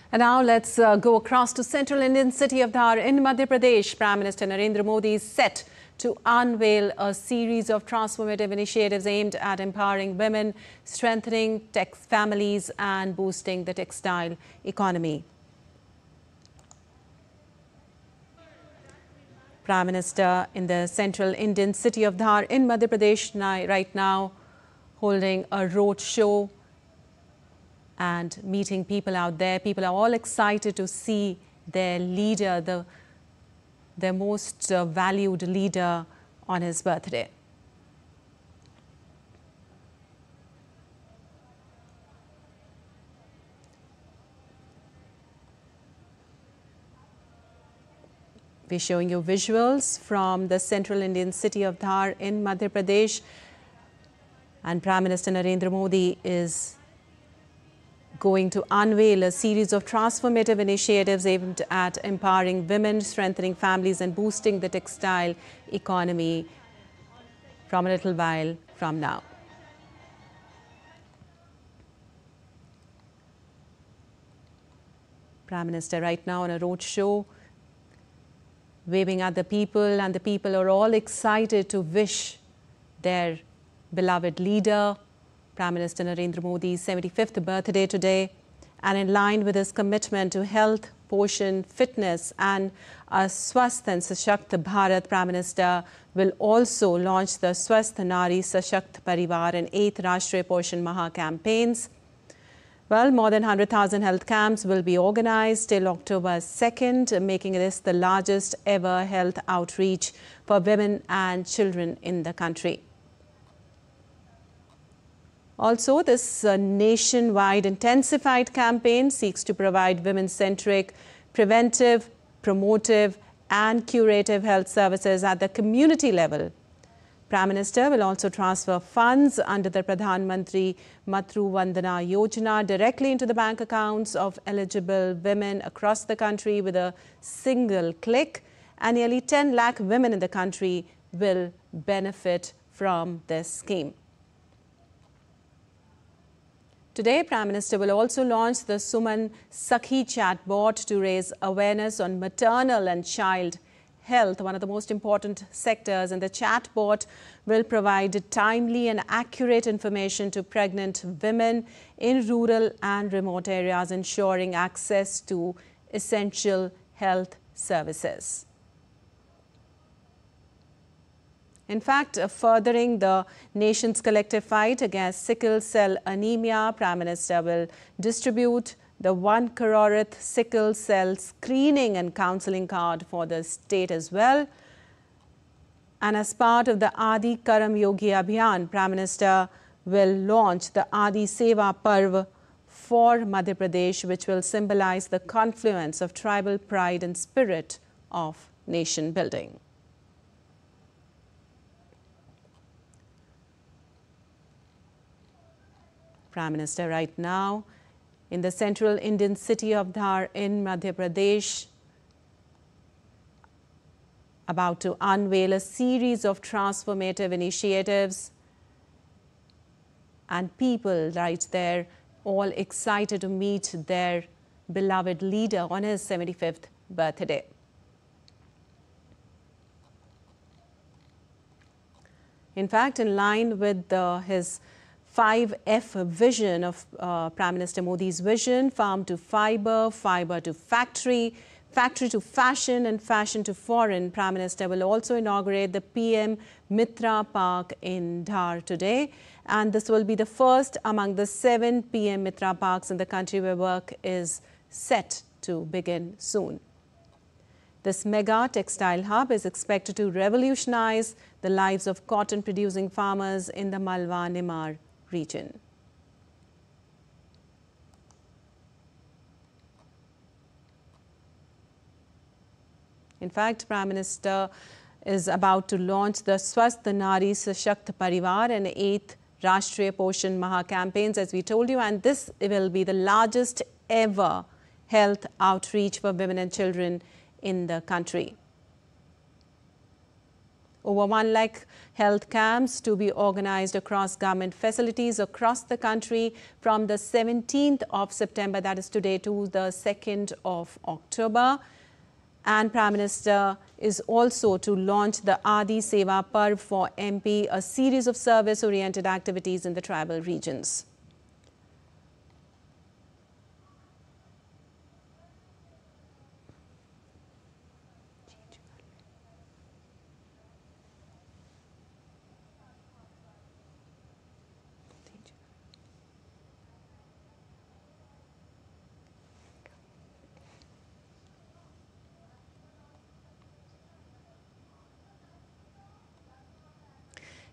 And now let's go across to central Indian city of Dhar in Madhya Pradesh. Prime Minister Narendra Modi is set to unveil a series of transformative initiatives aimed at empowering women, strengthening tech families and boosting the textile economy. Prime Minister in the central Indian city of Dhar in Madhya Pradesh right now holding a road show and meeting people out there. People are all excited to see their leader, their most valued leader, on his birthday. We're showing you visuals from the central Indian city of Dhar in Madhya Pradesh. And Prime Minister Narendra Modi is going to unveil a series of transformative initiatives aimed at empowering women, strengthening families and boosting the textile economy from a little while from now. Prime Minister right now on a road show, waving at the people, and the people are all excited to wish their beloved leader, Prime Minister Narendra Modi's 75th birthday today. And in line with his commitment to health, poshan, fitness and a Swasth and Sashakt Bharat, Prime Minister will also launch the Swasth Nari Sashakt Parivar and 8th Rashtriya Poshan Maha campaigns. Well, more than 100,000 health camps will be organized till October 2nd, making this the largest ever health outreach for women and children in the country. Also, this nationwide intensified campaign seeks to provide women-centric, preventive, promotive and curative health services at the community level. Prime Minister will also transfer funds under the Pradhan Mantri Matru Vandana Yojana directly into the bank accounts of eligible women across the country with a single click, and nearly 10 lakh women in the country will benefit from this scheme. Today, Prime Minister will also launch the Suman Sakhi chatbot to raise awareness on maternal and child health, one of the most important sectors, and the chatbot will provide timely and accurate information to pregnant women in rural and remote areas, ensuring access to essential health services. In fact, furthering the nation's collective fight against sickle cell anemia, Prime Minister will distribute the 1 croreth sickle cell screening and counselling card for the state as well. And as part of the Adi Karam Yogi Abhiyan, Prime Minister will launch the Adi Seva Parv for Madhya Pradesh, which will symbolize the confluence of tribal pride and spirit of nation building. Prime Minister right now in the central Indian city of Dhar in Madhya Pradesh, about to unveil a series of transformative initiatives, and people right there all excited to meet their beloved leader on his 75th birthday. In fact, in line with his 5F vision of Prime Minister Modi's vision, farm to fibre, fibre to factory, factory to fashion and fashion to foreign, Prime Minister will also inaugurate the PM Mitra Park in Dhar today. And this will be the first among the 7 PM Mitra Parks in the country where work is set to begin soon. This mega textile hub is expected to revolutionize the lives of cotton-producing farmers in the Malwa-Nimar region. In fact, Prime Minister is about to launch the Swasth Nari Sashakt Parivar and 8th Rashtriya Poshan Maha campaigns, as we told you, and this will be the largest ever health outreach for women and children in the country. over 1 lakh health camps to be organized across government facilities across the country from the 17th of September, that is today, to the 2nd of October. And Prime Minister is also to launch the Adi Seva Parv for MP, a series of service-oriented activities in the tribal regions.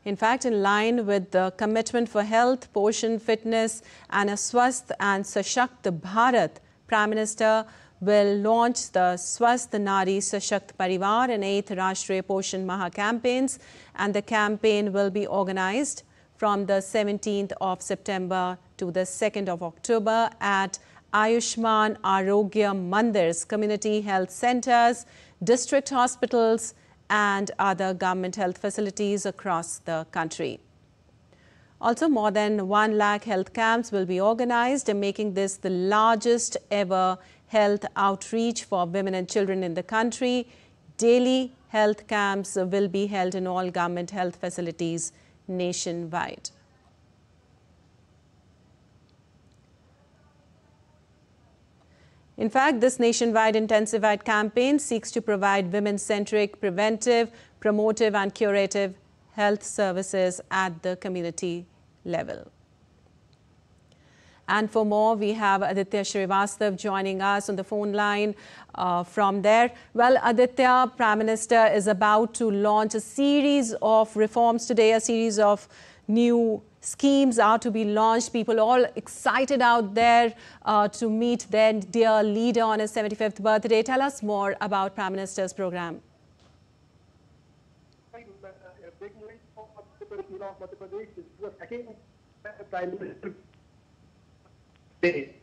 In fact, in line with the commitment for health, Poshan, fitness and a Swasth and Sashakt Bharat, Prime Minister will launch the Swasth Nari Sashakt Parivar and 8th Rashtriya Poshan Maha campaigns, and the campaign will be organized from the 17th of September to the 2nd of October at Ayushman Arogya Mandirs, community health centers, district hospitals and other government health facilities across the country. Also, more than 1 lakh health camps will be organized, making this the largest ever health outreach for women and children in the country. Daily health camps will be held in all government health facilities nationwide. In fact, this nationwide intensified campaign seeks to provide women-centric, preventive, promotive and curative health services at the community level. And for more, we have Aditya Srivastav joining us on the phone line from there. Well, Aditya, Prime Minister is about to launch a series of reforms today, a series of new schemes are to be launched. People all excited out there to meet their dear leader on his 75th birthday. Tell us more about Prime Minister's program. A big win for Madhya Pradesh. This was second Prime Minister day.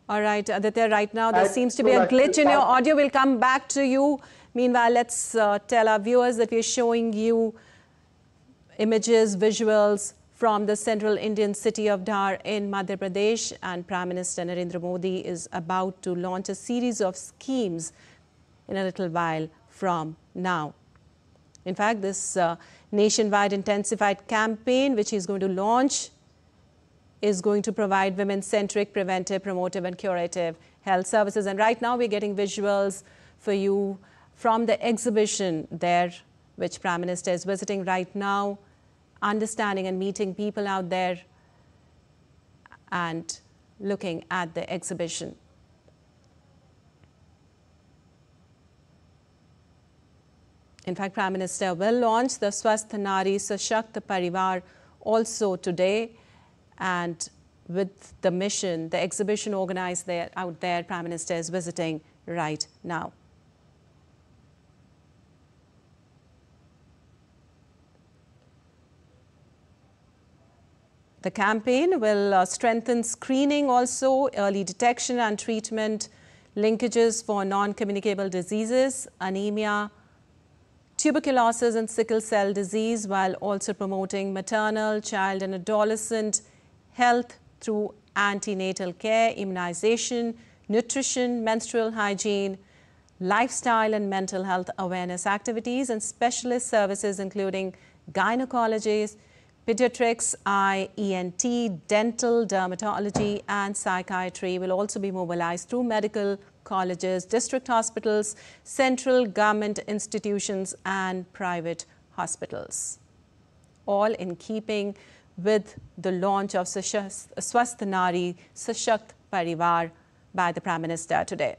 All right, Aditya, right now there seems to be a glitch in your audio. We'll come back to you. Meanwhile, let's tell our viewers that we're showing you images, visuals from the central Indian city of Dhar in Madhya Pradesh, and Prime Minister Narendra Modi is about to launch a series of schemes in a little while from now. In fact, this nationwide intensified campaign which he's going to launch is going to provide women-centric, preventive, promotive and curative health services. And right now we're getting visuals for you from the exhibition there, which Prime Minister is visiting right now, understanding and meeting people out there and looking at the exhibition. In fact, Prime Minister will launch the Swasth Nari Sashakt Parivar also today. And with the mission, the exhibition organized there out there, Prime Minister is visiting right now. The campaign will strengthen screening also, early detection and treatment, linkages for non-communicable diseases, anemia, tuberculosis and sickle cell disease, while also promoting maternal, child and adolescent health through antenatal care, immunization, nutrition, menstrual hygiene, lifestyle and mental health awareness activities, and specialist services including gynecologists, pediatrics, eye, ENT, dental, dermatology and psychiatry will also be mobilized through medical colleges, district hospitals, central government institutions and private hospitals, all in keeping with the launch of Swasth Nari Sashakt Parivar by the Prime Minister today.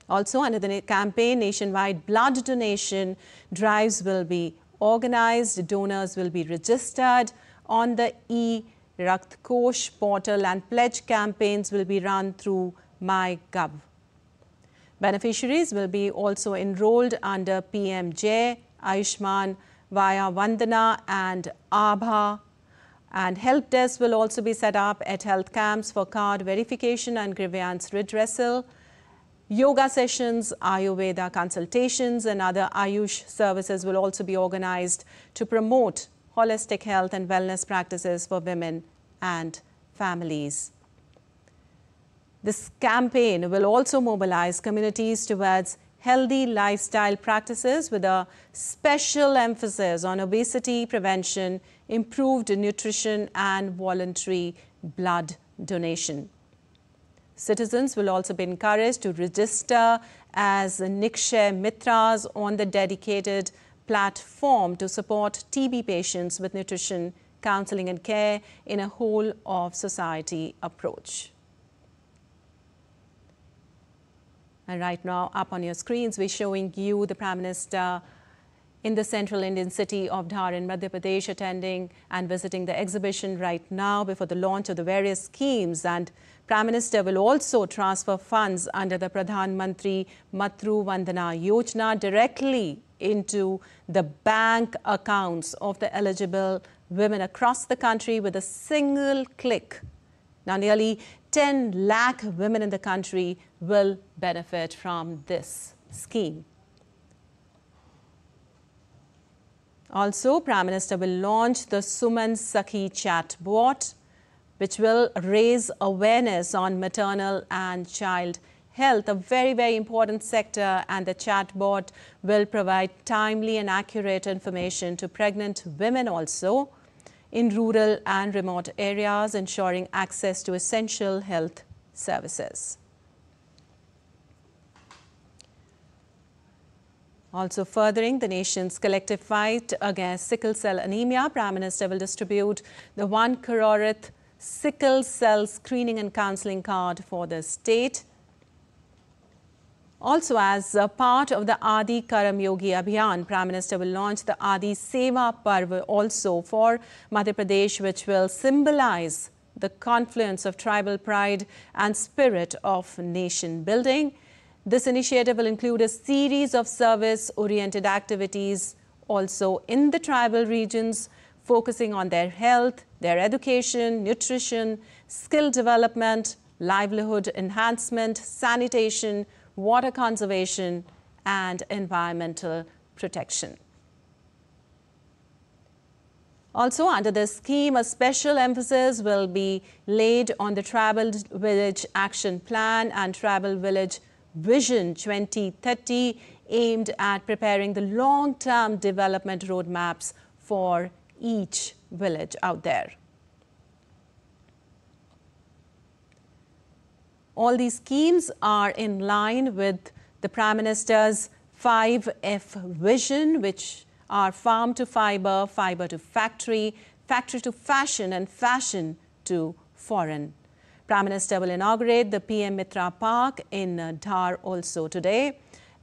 Also, under the campaign, nationwide blood donation drives will be organized, donors will be registered on the e-Rakt Kosh portal and pledge campaigns will be run through MyGov. Beneficiaries will be also enrolled under PMJ, Ayushman via Vandana and Abha, And help desks will also be set up at health camps for card verification and grievance redressal. Yoga sessions, Ayurveda consultations and other Ayush services will also be organized to promote holistic health and wellness practices for women and families. This campaign will also mobilize communities towards healthy lifestyle practices with a special emphasis on obesity prevention, improved nutrition and voluntary blood donation. Citizens will also be encouraged to register as Nikshay Mitras on the dedicated platform to support TB patients with nutrition, counseling and care in a whole of society approach. And right now, up on your screens, we're showing you the Prime Minister in the central Indian city of Dhar in Madhya Pradesh, attending and visiting the exhibition right now before the launch of the various schemes. And Prime Minister will also transfer funds under the Pradhan Mantri Matru Vandana Yojana directly into the bank accounts of the eligible women across the country with a single click. Now, nearly 10 lakh women in the country will benefit from this scheme. Also, Prime Minister will launch the Suman Sakhi chatbot, which will raise awareness on maternal and child health, a very, very important sector, and the chatbot will provide timely and accurate information to pregnant women also in rural and remote areas, ensuring access to essential health services. Also furthering the nation's collective fight against sickle cell anemia, Prime Minister will distribute the 1 croreth sickle cell screening and counselling card for the state. Also, as a part of the Adi Karam Yogi Abhiyan, Prime Minister will launch the Adi Seva Parv also for Madhya Pradesh, which will symbolize the confluence of tribal pride and spirit of nation building. This initiative will include a series of service-oriented activities also in the tribal regions, focusing on their health, their education, nutrition, skill development, livelihood enhancement, sanitation, water conservation, and environmental protection. Also, under this scheme, a special emphasis will be laid on the Tribal Village Action Plan and Tribal Village Vision 2030, aimed at preparing the long-term development roadmaps for each village out there. All these schemes are in line with the Prime Minister's 5F vision, which are farm to fibre, fibre to factory, factory to fashion, and fashion to foreign. Prime Minister will inaugurate the PM Mitra Park in Dhar also today,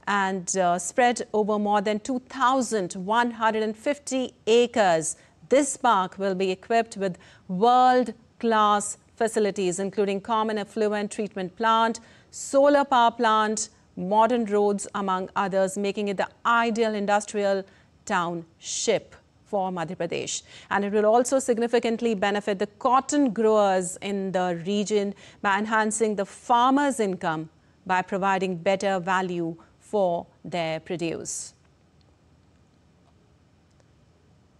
and spread over more than 2,150 acres. This park will be equipped with world-class facilities, including common effluent treatment plant, solar power plant, modern roads, among others, making it the ideal industrial township for Madhya Pradesh. And it will also significantly benefit the cotton growers in the region by enhancing the farmers' income by providing better value for their produce.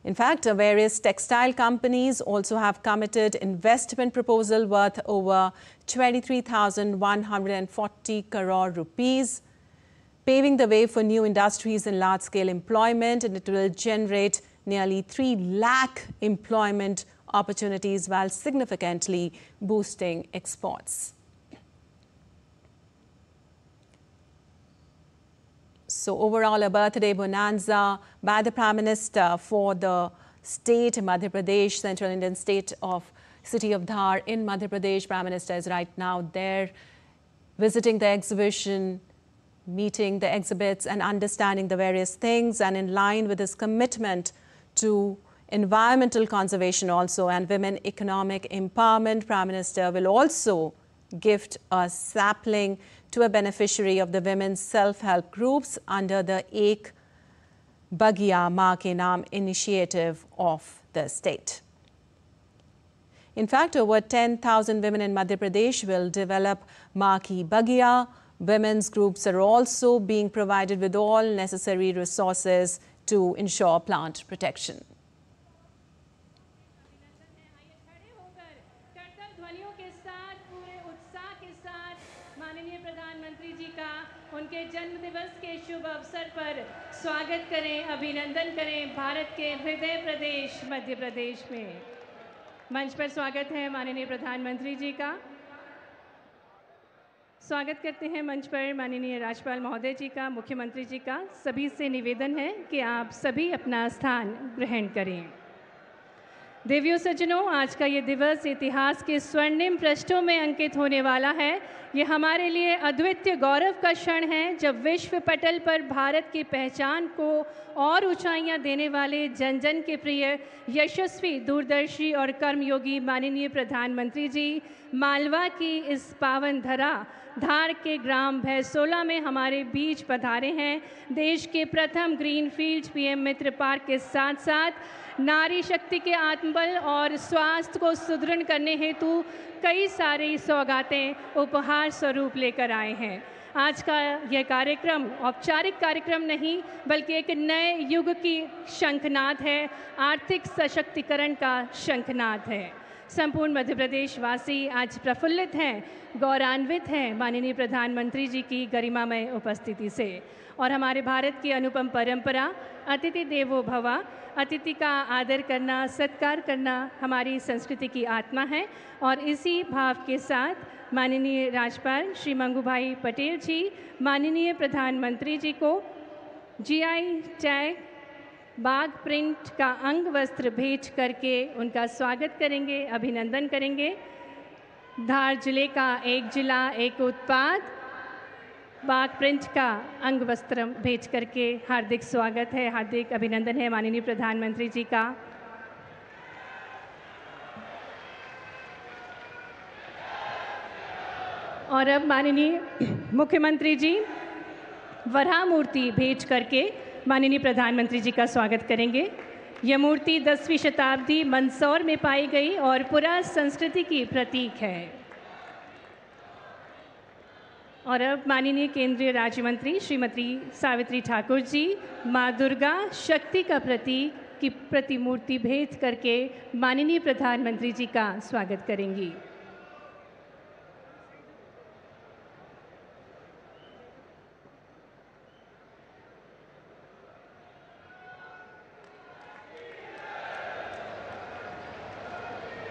In fact, various textile companies also have committed investment proposal worth over 23,140 crore rupees, paving the way for new industries and large-scale employment, and it will generate nearly 3 lakh employment opportunities while significantly boosting exports. So overall, a birthday bonanza by the Prime Minister for the state, Madhya Pradesh, central Indian state of city of Dhar in Madhya Pradesh. Prime Minister is right now there visiting the exhibition, meeting the exhibits and understanding the various things, and in line with his commitment to environmental conservation also and women economic empowerment, Prime Minister will also gift a sapling to a beneficiary of the women's self-help groups under the Ek Bagiya Maa Ke Naam initiative of the state. In fact, over 10,000 women in Madhya Pradesh will develop Maa-Ki Bagiya. Women's groups are also being provided with all necessary resources to ensure plant protection. माननीय प्रधानमंत्री जी का उनके जन्म दिवस के शुभ अवसर पर स्वागत करें, अभिनंदन करें भारत के हृदय प्रदेश मध्य प्रदेश में। मंच पर स्वागत है माननीय प्रधानमंत्री जी का। स्वागत करते हैं मंच पर माननीय राज्यपाल महोदय जी का, मुख्यमंत्री जी का। सभी से निवेदन है कि आप सभी अपना स्थान ग्रहण करें। देवियों सज्जनों, आज का ये दिवस इतिहास के स्वर्णिम पृष्ठों में अंकित होने वाला है। ये हमारे लिए अद्वितीय गौरव का क्षण है जब विश्व पटल पर भारत की पहचान को और ऊंचाइयां देने वाले जन जन के प्रिय, यशस्वी, दूरदर्शी और कर्मयोगी माननीय प्रधानमंत्री जी मालवा की इस पावन धरा धार के ग्राम भैसोला में हमारे बीच पधारे हैं। देश के प्रथम ग्रीनफील्ड पीएम मित्र पार्क के साथ साथ नारी शक्ति के आत्मबल और स्वास्थ्य को सुदृढ़ करने हेतु कई सारी सौगातें उपहार स्वरूप लेकर आए हैं। आज का यह कार्यक्रम औपचारिक कार्यक्रम नहीं बल्कि एक नए युग की शंखनाद है, आर्थिक सशक्तिकरण का शंखनाद है। संपूर्ण मध्य प्रदेश वासी आज प्रफुल्लित हैं, गौरवान्वित हैं माननीय प्रधानमंत्री जी की गरिमामय उपस्थिति से। और हमारे भारत की अनुपम परंपरा अतिथि देवो भव, अतिथि का आदर करना, सत्कार करना हमारी संस्कृति की आत्मा है। और इसी भाव के साथ माननीय राज्यपाल श्री मंगूभाई पटेल जी माननीय प्रधानमंत्री जी को जीआई टैग बाघ प्रिंट का अंग वस्त्र भेंट करके उनका स्वागत करेंगे, अभिनंदन करेंगे। धार जिले का एक जिला एक उत्पाद बाघ प्रिंट का अंग वस्त्र भेंट करके हार्दिक स्वागत है, हार्दिक अभिनंदन है माननीय प्रधानमंत्री जी का। और अब माननीय मुख्यमंत्री जी वराह मूर्ति भेंट करके माननीय प्रधानमंत्री जी का स्वागत करेंगे। यह मूर्ति 10वीं शताब्दी मंदसौर में पाई गई और पुरा संस्कृति की प्रतीक है। और अब माननीय केंद्रीय राज्य मंत्री श्रीमती सावित्री ठाकुर जी माँ दुर्गा शक्ति का प्रतीक की प्रतिमूर्ति भेंट करके माननीय प्रधानमंत्री जी का स्वागत करेंगी।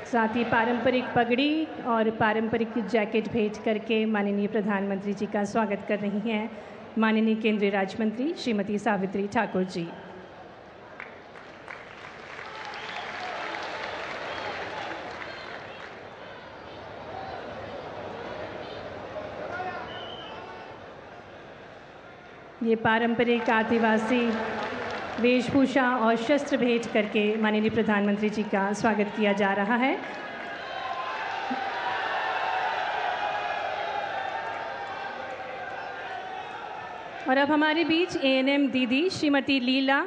साथ ही पारंपरिक पगड़ी और पारंपरिक जैकेट भेंट करके माननीय प्रधानमंत्री जी का स्वागत कर रही हैं माननीय केंद्रीय राज्य मंत्री श्रीमती सावित्री ठाकुर जी। ये पारंपरिक आदिवासी वेशभूषा और शस्त्र भेंट करके माननीय प्रधानमंत्री जी का स्वागत किया जा रहा है। और अब हमारे बीच एएनएम दीदी श्रीमती लीला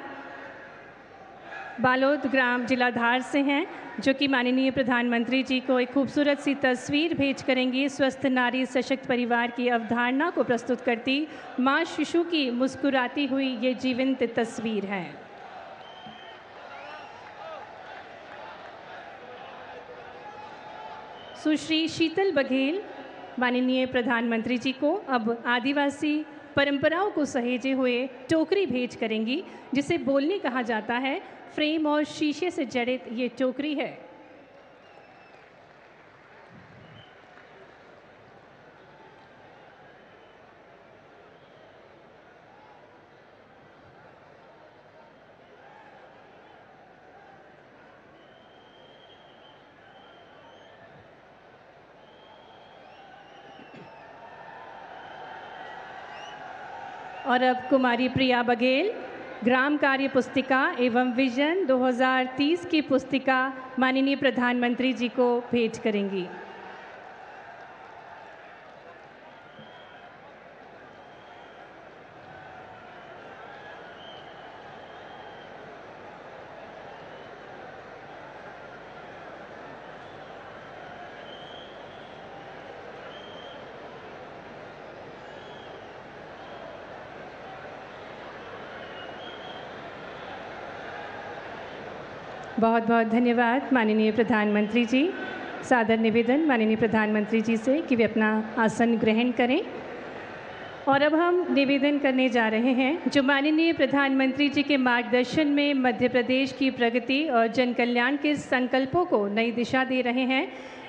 बालोद ग्राम जिला धार से हैं, जो कि माननीय प्रधानमंत्री जी को एक खूबसूरत सी तस्वीर भेंट करेंगी। स्वस्थ नारी सशक्त परिवार की अवधारणा को प्रस्तुत करती माँ शिशु की मुस्कुराती हुई ये जीवंत तस्वीर है। सुश्री शीतल बघेल माननीय प्रधानमंत्री जी को अब आदिवासी परंपराओं को सहेजे हुए टोकरी भेंट करेंगी, जिसे बोलनी कहा जाता है। फ्रेम और शीशे से जड़ित ये टोकरी है। और अब कुमारी प्रिया बघेल ग्राम कार्य पुस्तिका एवं विजन 2030 की पुस्तिका माननीय प्रधानमंत्री जी को भेंट करेंगी। बहुत बहुत धन्यवाद माननीय प्रधानमंत्री जी। सादर निवेदन माननीय प्रधानमंत्री जी से कि वे अपना आसन ग्रहण करें। और अब हम निवेदन करने जा रहे हैं जो माननीय प्रधानमंत्री जी के मार्गदर्शन में मध्य प्रदेश की प्रगति और जन कल्याण के संकल्पों को नई दिशा दे रहे हैं,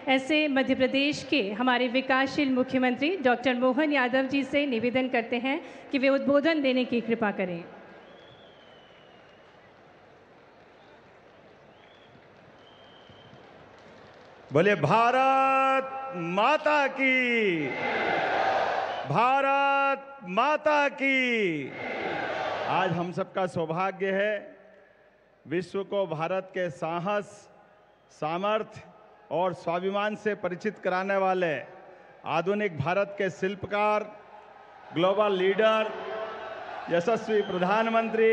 ऐसे मध्य प्रदेश के हमारे विकासशील मुख्यमंत्री डॉक्टर मोहन यादव जी से निवेदन करते हैं कि वे उद्बोधन देने की कृपा करें। बोले भारत माता की, भारत माता की। आज हम सबका सौभाग्य है विश्व को भारत के साहस, सामर्थ्य और स्वाभिमान से परिचित कराने वाले आधुनिक भारत के शिल्पकार, ग्लोबल लीडर, यशस्वी प्रधानमंत्री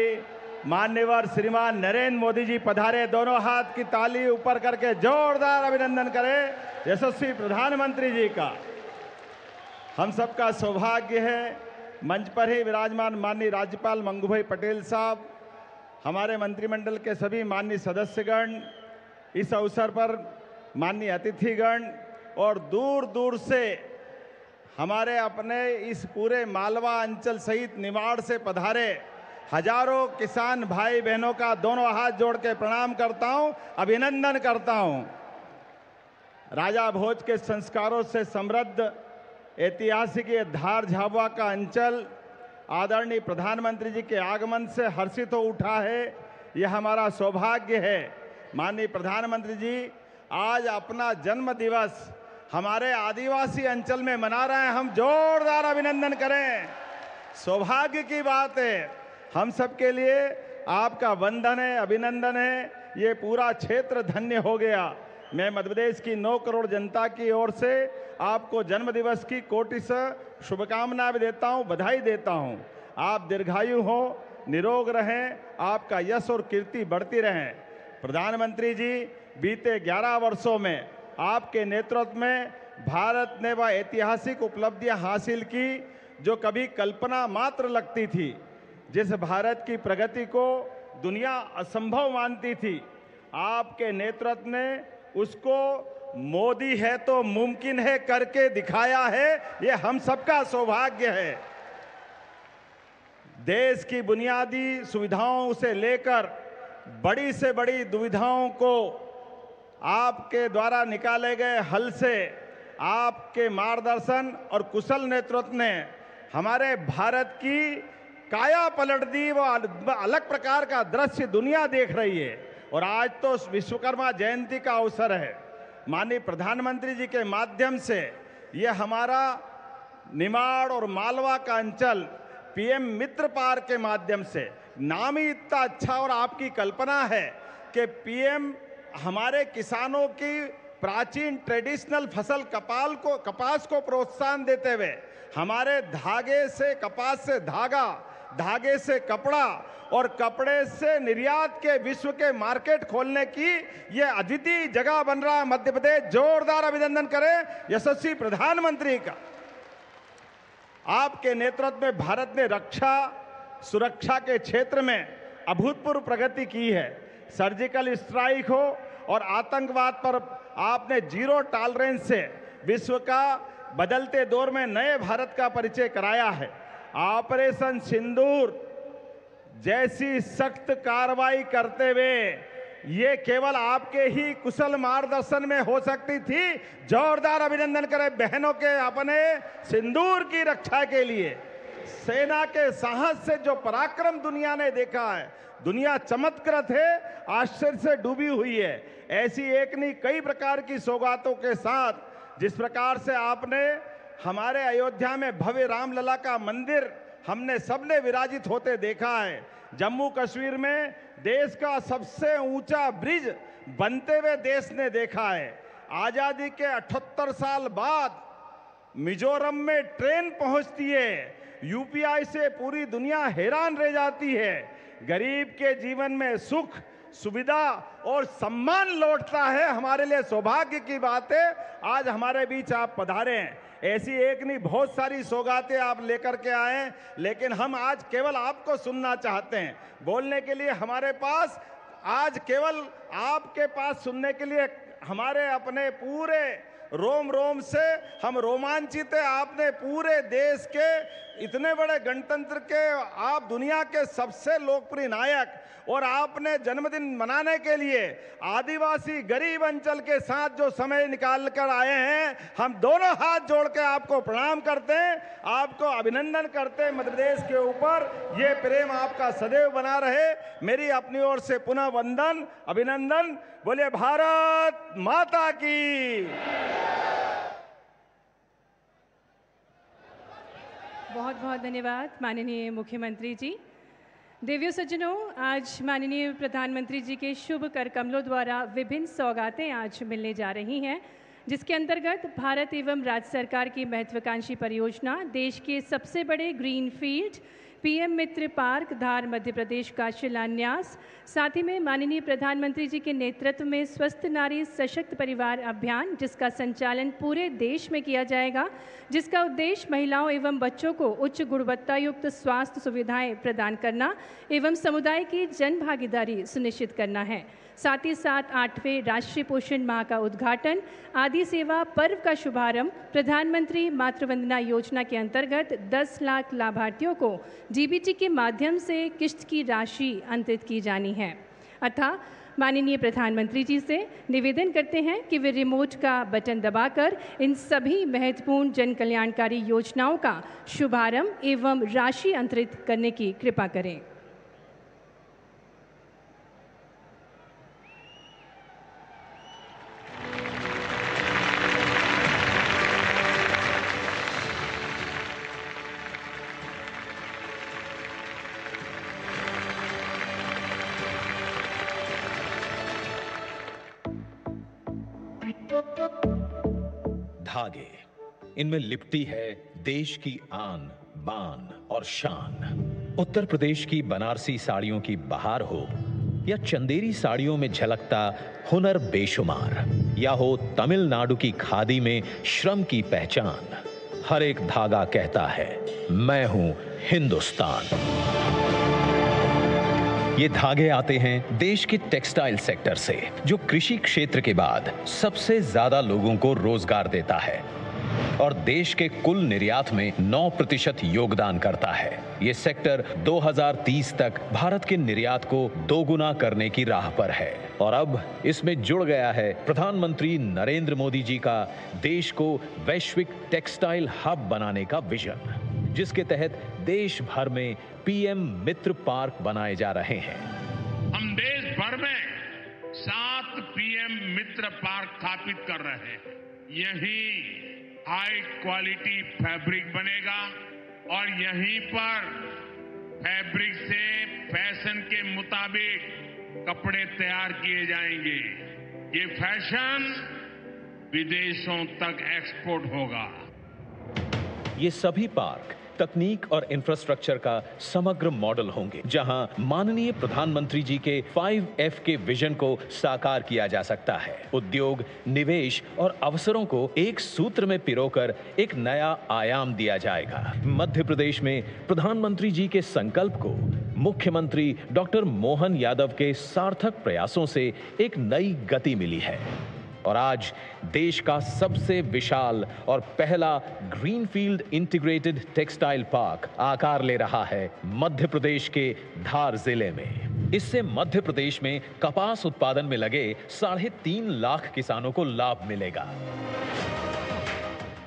मान्यवर श्रीमान नरेंद्र मोदी जी पधारे। दोनों हाथ की ताली ऊपर करके जोरदार अभिनंदन करें यशस्वी प्रधानमंत्री जी का। हम सबका सौभाग्य है मंच पर ही विराजमान माननीय राज्यपाल मंगू पटेल साहब, हमारे मंत्रिमंडल के सभी माननीय सदस्यगण, इस अवसर पर माननीय अतिथिगण और दूर दूर से हमारे अपने इस पूरे मालवा अंचल सहित निमाड़ से पधारे हजारों किसान भाई बहनों का दोनों हाथ जोड़ के प्रणाम करता हूं, अभिनंदन करता हूं। राजा भोज के संस्कारों से समृद्ध ऐतिहासिक ये धार झाबुआ का अंचल आदरणीय प्रधानमंत्री जी के आगमन से हर्षित हो उठा है। यह हमारा सौभाग्य है। माननीय प्रधानमंत्री जी आज अपना जन्म दिवस हमारे आदिवासी अंचल में मना रहे हैं। हम जोरदार अभिनंदन करें। सौभाग्य की बात है, हम सबके लिए आपका वंदन है, अभिनंदन है। ये पूरा क्षेत्र धन्य हो गया। मैं मध्य प्रदेश की 9 करोड़ जनता की ओर से आपको जन्मदिवस की कोटि से शुभकामनाएं भी देता हूं, बधाई देता हूं। आप दीर्घायु हो, निरोग रहें, आपका यश और कीर्ति बढ़ती रहें। प्रधानमंत्री जी बीते 11 वर्षों में आपके नेतृत्व में भारत ने वह ऐतिहासिक उपलब्धियां हासिल की जो कभी कल्पना मात्र लगती थी। जिस भारत की प्रगति को दुनिया असंभव मानती थी, आपके नेतृत्व ने उसको मोदी है तो मुमकिन है करके दिखाया है। ये हम सबका सौभाग्य है। देश की बुनियादी सुविधाओं से लेकर बड़ी से बड़ी दुविधाओं को आपके द्वारा निकाले गए हल से आपके मार्गदर्शन और कुशल नेतृत्व ने हमारे भारत की काया पलट दी। वो अलग प्रकार का दृश्य दुनिया देख रही है। और आज तो विश्वकर्मा जयंती का अवसर है। माननीय प्रधानमंत्री जी के माध्यम से ये हमारा निमाड़ और मालवा का अंचल पीएम मित्र पार्क के माध्यम से, नाम ही इतना अच्छा और आपकी कल्पना है कि पीएम हमारे किसानों की प्राचीन ट्रेडिशनल फसल कपास को प्रोत्साहन देते हुए हमारे धागे से, कपास से धागा, धागे से कपड़ा और कपड़े से निर्यात के विश्व के मार्केट खोलने की ये अद्वितीय जगह बन रहा है मध्य प्रदेश। जोरदार अभिनंदन करें यशस्वी प्रधानमंत्री का। आपके नेतृत्व में भारत ने रक्षा सुरक्षा के क्षेत्र में अभूतपूर्व प्रगति की है। सर्जिकल स्ट्राइक हो और आतंकवाद पर आपने जीरो टॉलरेंस से विश्व का बदलते दौर में नए भारत का परिचय कराया है। ऑपरेशन सिंदूर जैसी सख्त कार्रवाई करते हुए ये केवल आपके ही कुशल मार्गदर्शन में हो सकती थी। जोरदार अभिनंदन करें बहनों के अपने सिंदूर की रक्षा के लिए। सेना के साहस से जो पराक्रम दुनिया ने देखा है, दुनिया चमत्कृत है, आश्चर्य से डूबी हुई है। ऐसी एक नहीं कई प्रकार की सौगातों के साथ जिस प्रकार से आपने हमारे अयोध्या में भव्य रामलला का मंदिर हमने सबने विराजित होते देखा है। जम्मू कश्मीर में देश का सबसे ऊंचा ब्रिज बनते हुए देश ने देखा है। आजादी के 78 साल बाद मिजोरम में ट्रेन पहुंचती है। यूपीआई से पूरी दुनिया हैरान रह जाती है। गरीब के जीवन में सुख, सुविधा और सम्मान लौटता है। हमारे लिए सौभाग्य की बात है आज हमारे बीच आप पधारे हैं। ऐसी एक नहीं बहुत सारी सौगातें आप लेकर के आए हैं, लेकिन हम आज केवल आपको सुनना चाहते हैं। बोलने के लिए हमारे पास आज केवल आपके पास सुनने के लिए हमारे अपने पूरे रोम रोम से हम रोमांचित हैं। आपने पूरे देश के इतने बड़े गणतंत्र के, आप दुनिया के सबसे लोकप्रिय नायक, और आपने जन्मदिन मनाने के लिए आदिवासी गरीब अंचल के साथ जो समय निकाल कर आए हैं, हम दोनों हाथ जोड़ के आपको प्रणाम करते हैं, आपको अभिनंदन करते हैं। मध्य प्रदेश के ऊपर ये प्रेम आपका सदैव बना रहे। मेरी अपनी ओर से पुनः वंदन, अभिनंदन। बोलिए भारत माता की। बहुत बहुत धन्यवाद माननीय मुख्यमंत्री जी। देवियों सज्जनों, आज माननीय प्रधानमंत्री जी के शुभ कर कमलों द्वारा विभिन्न सौगातें आज मिलने जा रही हैं, जिसके अंतर्गत भारत एवं राज्य सरकार की महत्वाकांक्षी परियोजना देश के सबसे बड़े ग्रीन फील्ड पीएम मित्र पार्क धार मध्य प्रदेश का शिलान्यास, साथ ही में माननीय प्रधानमंत्री जी के नेतृत्व में स्वस्थ नारी सशक्त परिवार अभियान, जिसका संचालन पूरे देश में किया जाएगा, जिसका उद्देश्य महिलाओं एवं बच्चों को उच्च गुणवत्ता युक्त स्वास्थ्य सुविधाएं प्रदान करना एवं समुदाय की जन भागीदारी सुनिश्चित करना है। साथ ही साथ 8वें राष्ट्रीय पोषण माह का उद्घाटन, आदि सेवा पर्व का शुभारंभ, प्रधानमंत्री मातृवंदना योजना के अंतर्गत 10 लाख लाभार्थियों को डीबीटी के माध्यम से किश्त की राशि अंतरित की जानी है। अतः माननीय प्रधानमंत्री जी से निवेदन करते हैं कि वे रिमोट का बटन दबाकर इन सभी महत्वपूर्ण जन कल्याणकारी योजनाओं का शुभारंभ एवं राशि अंतरित करने की कृपा करें। धागे, इनमें लिपटी है देश की आन बान और शान। उत्तर प्रदेश की बनारसी साड़ियों की बहार हो या चंदेरी साड़ियों में झलकता हुनर बेशुमार, या हो तमिलनाडु की खादी में श्रम की पहचान, हर एक धागा कहता है मैं हूं हिंदुस्तान। ये धागे आते हैं देश के टेक्सटाइल सेक्टर से, जो कृषि क्षेत्र के बाद सबसे ज्यादा लोगों को रोजगार देता है और देश के कुल निर्यात में 9% योगदान करता है। ये सेक्टर 2030 तक भारत के निर्यात को दोगुना करने की राह पर है और अब इसमें जुड़ गया है प्रधानमंत्री नरेंद्र मोदी जी का देश को वैश्विक टेक्सटाइल हब बनाने का विजन, जिसके तहत देश भर में पीएम मित्र पार्क बनाए जा रहे हैं। हम देश भर में 7 पीएम मित्र पार्क स्थापित कर रहे हैं। यहीं हाई क्वालिटी फैब्रिक बनेगा और यहीं पर फैब्रिक से फैशन के मुताबिक कपड़े तैयार किए जाएंगे। ये फैशन विदेशों तक एक्सपोर्ट होगा। ये सभी पार्क तकनीक और इंफ्रास्ट्रक्चर का समग्र मॉडल होंगे, जहां माननीय प्रधानमंत्री जी के 5F के विजन को साकार किया जा सकता है। उद्योग, निवेश और अवसरों को एक सूत्र में पिरोकर एक नया आयाम दिया जाएगा। मध्य प्रदेश में प्रधानमंत्री जी के संकल्प को मुख्यमंत्री डॉक्टर मोहन यादव के सार्थक प्रयासों से एक नई गति मिली है और आज देश का सबसे विशाल और पहला ग्रीनफील्ड इंटीग्रेटेड टेक्सटाइल पार्क आकार ले रहा है मध्य प्रदेश के धार जिले में। इससे मध्य प्रदेश में कपास उत्पादन में लगे 3.5 लाख किसानों को लाभ मिलेगा।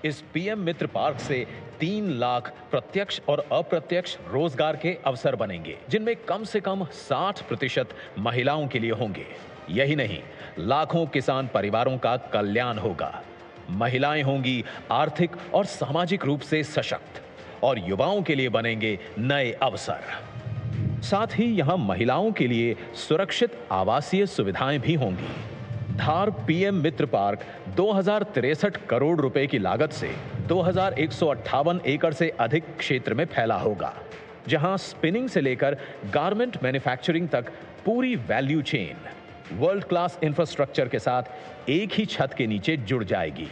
इस पीएम मित्र पार्क से 3 लाख प्रत्यक्ष और अप्रत्यक्ष रोजगार के अवसर बनेंगे, जिनमें कम से कम 60% महिलाओं के लिए होंगे। यही नहीं, लाखों किसान परिवारों का कल्याण होगा। महिलाएं होंगी आर्थिक और सामाजिक रूप से सशक्त और युवाओं के लिए बनेंगे नए अवसर। साथ ही यहां महिलाओं के लिए सुरक्षित आवासीय सुविधाएं भी होंगी। धार पीएम मित्र पार्क 2063 करोड़ रुपए की लागत से 2158 एकड़ से अधिक क्षेत्र में फैला होगा, जहां स्पिनिंग से लेकर गारमेंट मैन्युफैक्चरिंग तक पूरी value chain world class infrastructure के साथ एक ही छत के नीचे जुड़ जाएगी।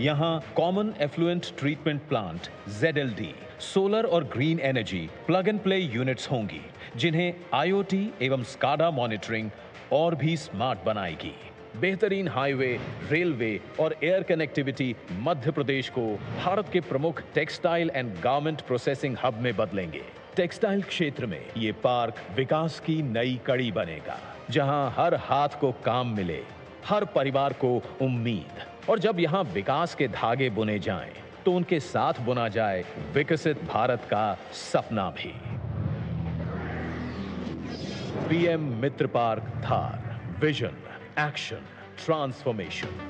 यहाँ common effluent treatment plant ZLD, solar और green energy plug and play units होंगी, जिन्हें IoT एवं SCADA मॉनिटरिंग और भी स्मार्ट बनाएगी। बेहतरीन हाईवे, रेलवे और एयर कनेक्टिविटी मध्य प्रदेश को भारत के प्रमुख textile and garment processing hub में बदलेंगे। टेक्सटाइल क्षेत्र में ये पार्क विकास की नई कड़ी बनेगा, जहां हर हाथ को काम मिले, हर परिवार को उम्मीद। और जब यहां विकास के धागे बुने जाएं, तो उनके साथ बुना जाए विकसित भारत का सपना भी। PM मित्र पार्क धार, विजन, एक्शन, ट्रांसफॉर्मेशन।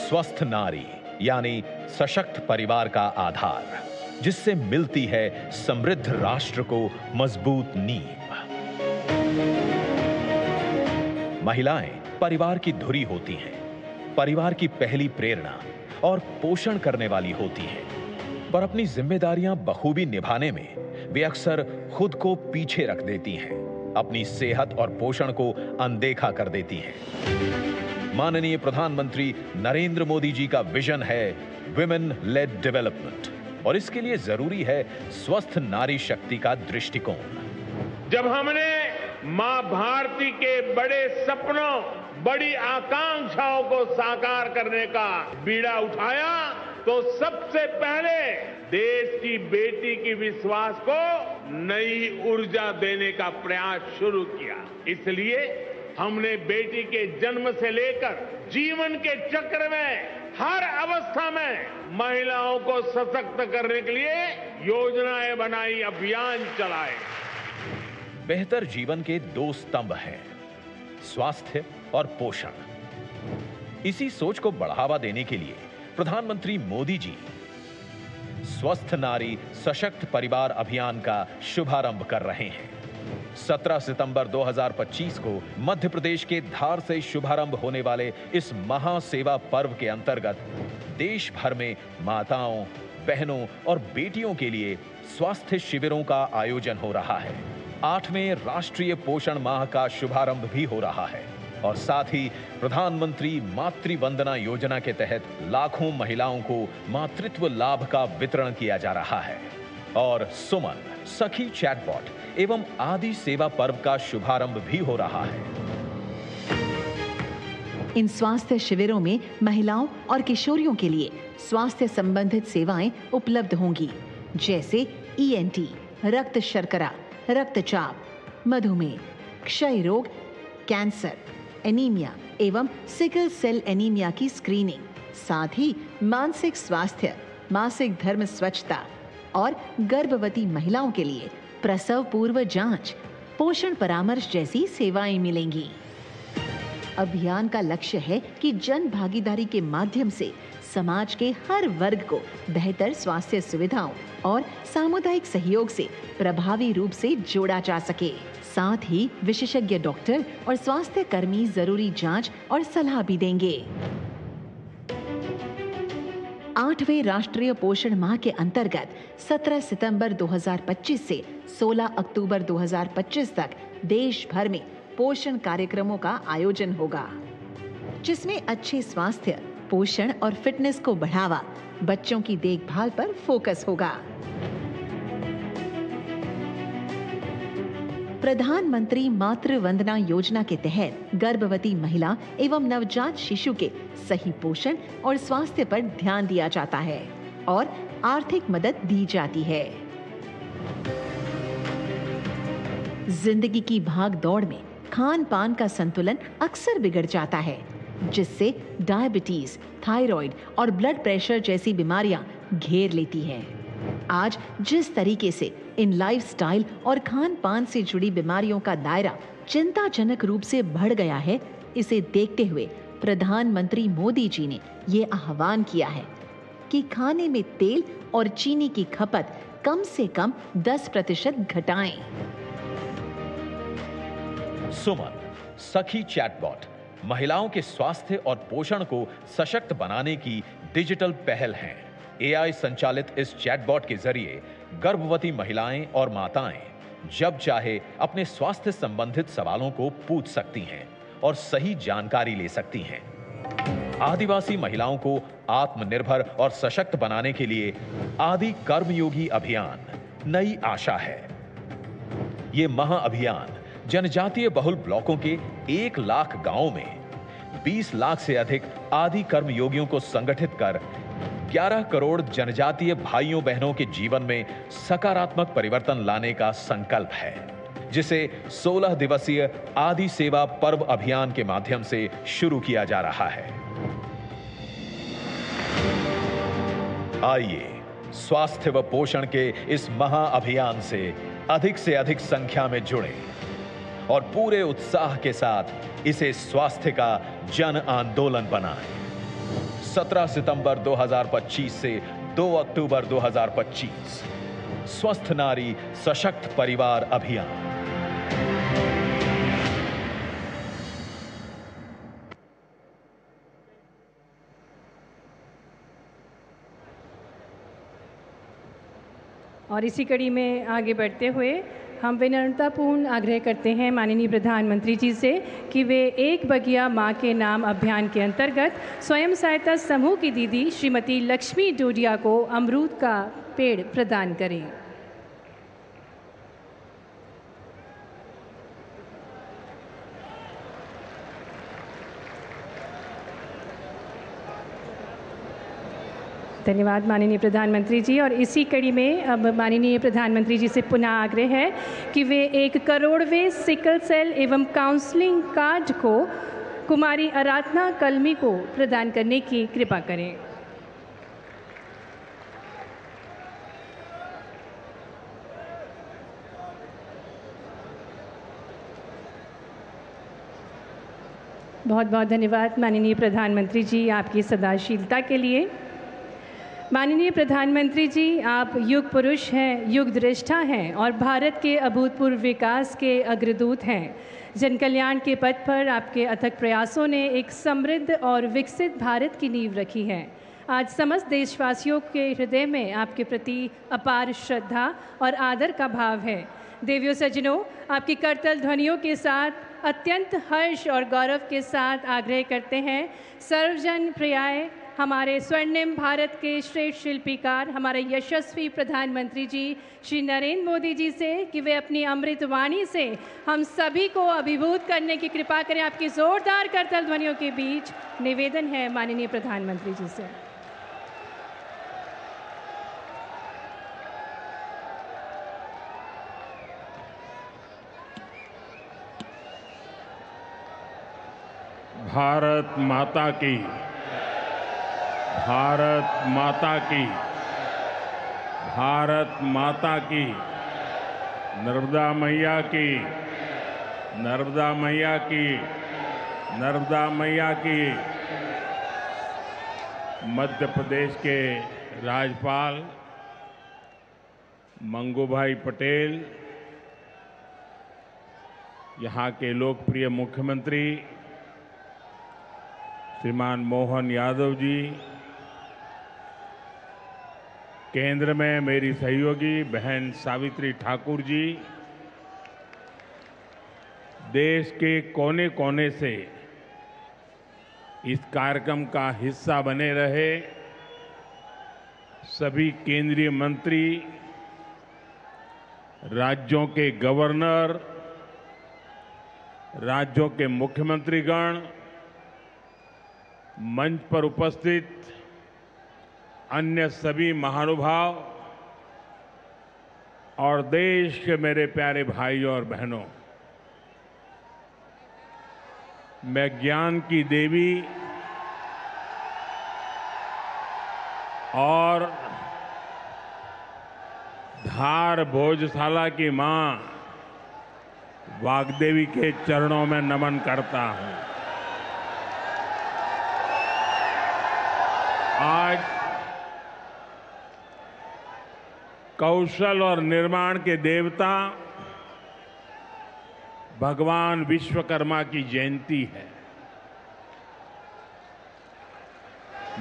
स्वस्थ नारी यानी सशक्त परिवार का आधार, जिससे मिलती है समृद्ध राष्ट्र को मजबूत नींव। महिलाएं परिवार की धुरी होती हैं, परिवार की पहली प्रेरणा और पोषण करने वाली होती हैं। पर अपनी जिम्मेदारियां बखूबी निभाने में वे अक्सर खुद को पीछे रख देती हैं, अपनी सेहत और पोषण को अनदेखा कर देती हैं। माननीय प्रधानमंत्री नरेंद्र मोदी जी का विजन है विमेन लेड डेवलपमेंट, और इसके लिए जरूरी है स्वस्थ नारी शक्ति का दृष्टिकोण। जब हमने मां भारती के बड़े सपनों, बड़ी आकांक्षाओं को साकार करने का बीड़ा उठाया, तो सबसे पहले देश की बेटी की विश्वास को नई ऊर्जा देने का प्रयास शुरू किया। इसलिए हमने बेटी के जन्म से लेकर जीवन के चक्र में हर अवस्था में महिलाओं को सशक्त करने के लिए योजनाएं बनाई, अभियान चलाए। बेहतर जीवन के 2 स्तंभ हैं, स्वास्थ्य और पोषण। इसी सोच को बढ़ावा देने के लिए प्रधानमंत्री मोदी जी स्वस्थ नारी सशक्त परिवार अभियान का शुभारंभ कर रहे हैं। 17 सितंबर 2025 को मध्य प्रदेश के धार से शुभारंभ होने वाले इस महासेवा पर्व के अंतर्गत देश भर में माताओं, बहनों और बेटियों के लिए स्वास्थ्य शिविरों का आयोजन हो रहा है। 8वें राष्ट्रीय पोषण माह का शुभारंभ भी हो रहा है, और साथ ही प्रधानमंत्री मातृ वंदना योजना के तहत लाखों महिलाओं को मातृत्व लाभ का वितरण किया जा रहा है। और सुमन, सखी चैटबॉट एवं आदि सेवा पर्व का शुभारंभ भी हो रहा है। इन स्वास्थ्य शिविरों में महिलाओं और किशोरियों के लिए स्वास्थ्य संबंधित सेवाएं उपलब्ध होंगी, जैसे ENT, रक्त शर्करा, रक्तचाप, मधुमेह, क्षय रोग, कैंसर, एनीमिया एवं सिकल सेल एनीमिया की स्क्रीनिंग, साथ ही मानसिक स्वास्थ्य, मासिक धर्म स्वच्छता और गर्भवती महिलाओं के लिए प्रसव पूर्व जांच, पोषण परामर्श जैसी सेवाएं मिलेंगी। अभियान का लक्ष्य है कि जन भागीदारी के माध्यम से समाज के हर वर्ग को बेहतर स्वास्थ्य सुविधाओं और सामुदायिक सहयोग से प्रभावी रूप से जोड़ा जा सके। साथ ही विशेषज्ञ डॉक्टर और स्वास्थ्य कर्मी जरूरी जांच और सलाह भी देंगे। 8वें राष्ट्रीय पोषण माह के अंतर्गत 17 सितंबर 2025 से 16 अक्टूबर 2025 तक देश भर में पोषण कार्यक्रमों का आयोजन होगा, जिसमें अच्छे स्वास्थ्य, पोषण और फिटनेस को बढ़ावा, बच्चों की देखभाल पर फोकस होगा। प्रधानमंत्री मातृ वंदना योजना के तहत गर्भवती महिला एवं नवजात शिशु के सही पोषण और स्वास्थ्य पर ध्यान दिया जाता है और आर्थिक मदद दी जाती है। जिंदगी की भाग दौड़ में खान पान का संतुलन अक्सर बिगड़ जाता है, जिससे डायबिटीज, थायराइड और ब्लड प्रेशर जैसी बीमारियां घेर लेती हैं। आज जिस तरीके से इन लाइफस्टाइल और खान पान से जुड़ी बीमारियों का दायरा चिंताजनक रूप से बढ़ गया है, इसे देखते हुए प्रधानमंत्री मोदी जी ने ये आह्वान किया है कि खाने में तेल और चीनी की खपत कम से कम 10% घटाएं। सुमन सखी चैटबॉट महिलाओं के स्वास्थ्य और पोषण को सशक्त बनाने की डिजिटल पहल है। एआई संचालित इस चैटबॉट के जरिए गर्भवती महिलाएं और माताएं जब चाहे अपने स्वास्थ्य संबंधित सवालों को पूछ सकती हैं और सही जानकारी ले सकती हैं। आदिवासी महिलाओं को आत्मनिर्भर और सशक्त बनाने के लिए आदि कर्मयोगी अभियान नई आशा है। ये महाअभियान जनजातीय बहुल ब्लॉकों के 1 लाख गांवों में 20 लाख से अधिक आदि कर्मयोगियों को संगठित कर 11 करोड़ जनजातीय भाइयों बहनों के जीवन में सकारात्मक परिवर्तन लाने का संकल्प है, जिसे 16 दिवसीय आदि सेवा पर्व अभियान के माध्यम से शुरू किया जा रहा है। आइए स्वास्थ्य व पोषण के इस महाअभियान से अधिक संख्या में जुड़ें और पूरे उत्साह के साथ इसे स्वास्थ्य का जन आंदोलन बनाएं। 17 सितंबर 2025 से 2 अक्टूबर 2025 स्वस्थ नारी सशक्त परिवार अभियान। और इसी कड़ी में आगे बढ़ते हुए हम विनम्रतापूर्ण आग्रह करते हैं माननीय प्रधानमंत्री जी से कि वे एक बगिया माँ के नाम अभियान के अंतर्गत स्वयं सहायता समूह की दीदी श्रीमती लक्ष्मी डोडिया को अमरूद का पेड़ प्रदान करें। धन्यवाद माननीय प्रधानमंत्री जी। और इसी कड़ी में अब माननीय प्रधानमंत्री जी से पुनः आग्रह है कि वे 1 करोड़वें सिकल सेल एवं काउंसलिंग कार्ड को कुमारी आराधना कलमी को प्रदान करने की कृपा करें। बहुत बहुत धन्यवाद माननीय प्रधानमंत्री जी आपकी सदाशीलता के लिए। माननीय प्रधानमंत्री जी, आप युग पुरुष हैं, युग दृष्टा हैं और भारत के अभूतपूर्व विकास के अग्रदूत हैं। जन कल्याण के पथ पर आपके अथक प्रयासों ने एक समृद्ध और विकसित भारत की नींव रखी है। आज समस्त देशवासियों के हृदय में आपके प्रति अपार श्रद्धा और आदर का भाव है। देवियों सज्जनों, आपकी करतल ध्वनियों के साथ अत्यंत हर्ष और गौरव के साथ आग्रह करते हैं सर्वजन प्रियाय हमारे स्वर्णिम भारत के श्रेष्ठ शिल्पीकार हमारे यशस्वी प्रधानमंत्री जी श्री नरेंद्र मोदी जी से कि वे अपनी अमृत वाणी से हम सभी को अभिभूत करने की कृपा करें। आपकी जोरदार करतल ध्वनियों के बीच निवेदन है माननीय प्रधानमंत्री जी से। भारत माता की, भारत माता की, भारत माता की, नर्मदा मैया की, नर्मदा मैया की, नर्मदा मैया की। मध्य प्रदेश के राज्यपाल मंगूभाई पटेल, यहाँ के लोकप्रिय मुख्यमंत्री श्रीमान मोहन यादव जी, केंद्र में मेरी सहयोगी बहन सावित्री ठाकुर जी, देश के कोने कोने से इस कार्यक्रम का हिस्सा बने रहे सभी केंद्रीय मंत्री, राज्यों के गवर्नर, राज्यों के मुख्यमंत्रीगण, मंच पर उपस्थित अन्य सभी महानुभाव और देश के मेरे प्यारे भाइयों और बहनों, मैं ज्ञान की देवी और धार भोजशाला की मां वाग्देवी के चरणों में नमन करता हूं। आज कौशल और निर्माण के देवता भगवान विश्वकर्मा की जयंती है।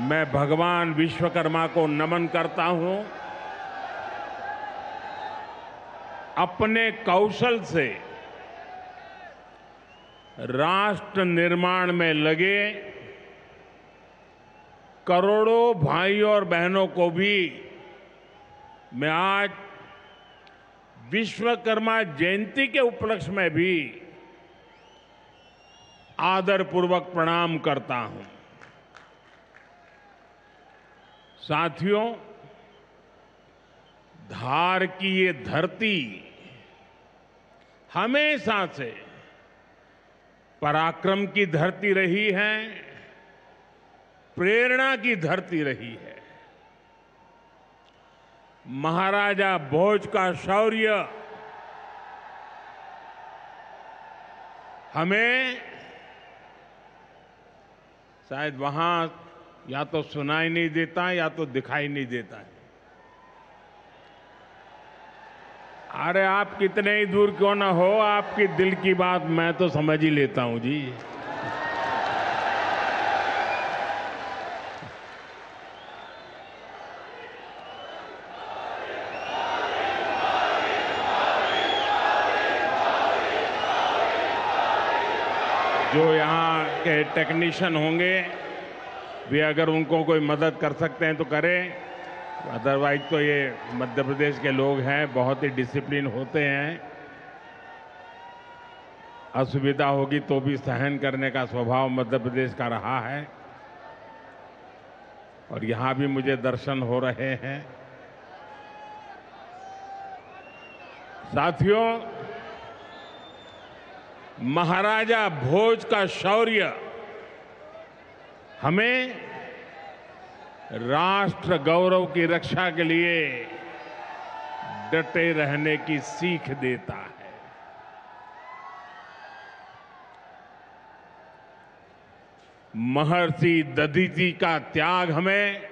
मैं भगवान विश्वकर्मा को नमन करता हूं। अपने कौशल से राष्ट्र निर्माण में लगे करोड़ों भाई और बहनों को भी मैं आज विश्वकर्मा जयंती के उपलक्ष्य में भी आदरपूर्वक प्रणाम करता हूं। साथियों, धार की ये धरती हमेशा से पराक्रम की धरती रही है, प्रेरणा की धरती रही है। महाराजा भोज का शौर्य हमें शायद वहां या तो सुनाई नहीं देता या तो दिखाई नहीं देता है। अरे आप कितने ही दूर क्यों ना हो, आपकी दिल की बात मैं तो समझ ही लेता हूं जी। जो यहाँ के टेक्नीशियन होंगे वे अगर उनको कोई मदद कर सकते हैं तो करें, अदरवाइज तो ये मध्य प्रदेश के लोग हैं, बहुत ही डिसिप्लिन होते हैं। असुविधा होगी तो भी सहन करने का स्वभाव मध्य प्रदेश का रहा है और यहाँ भी मुझे दर्शन हो रहे हैं। साथियों, महाराजा भोज का शौर्य हमें राष्ट्र गौरव की रक्षा के लिए डटे रहने की सीख देता है। महर्षि दधीचि का त्याग हमें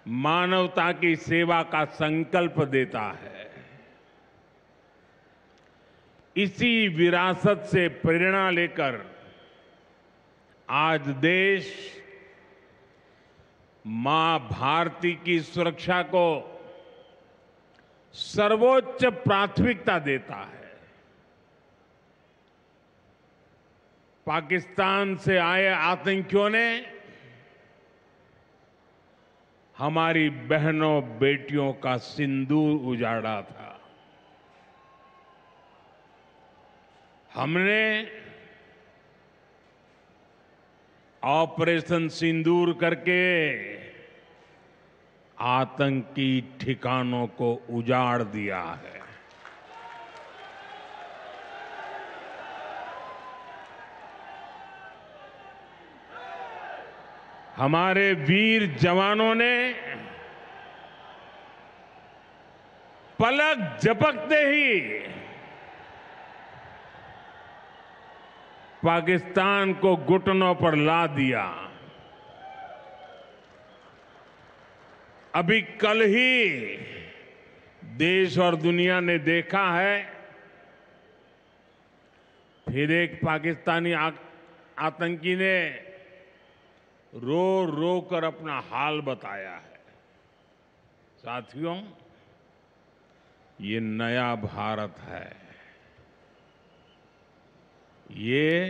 मानवता की सेवा का संकल्प देता है। इसी विरासत से प्रेरणा लेकर आज देश मां भारती की सुरक्षा को सर्वोच्च प्राथमिकता देता है। पाकिस्तान से आए आतंकियों ने हमारी बहनों बेटियों का सिंदूर उजाड़ा था। हमने ऑपरेशन सिंदूर करके आतंकी ठिकानों को उजाड़ दिया है। हमारे वीर जवानों ने पलक झपकते ही पाकिस्तान को घुटनों पर ला दिया। अभी कल ही देश और दुनिया ने देखा है, फिर एक पाकिस्तानी आतंकी ने रो रो कर अपना हाल बताया है। साथियों, ये नया भारत है। ये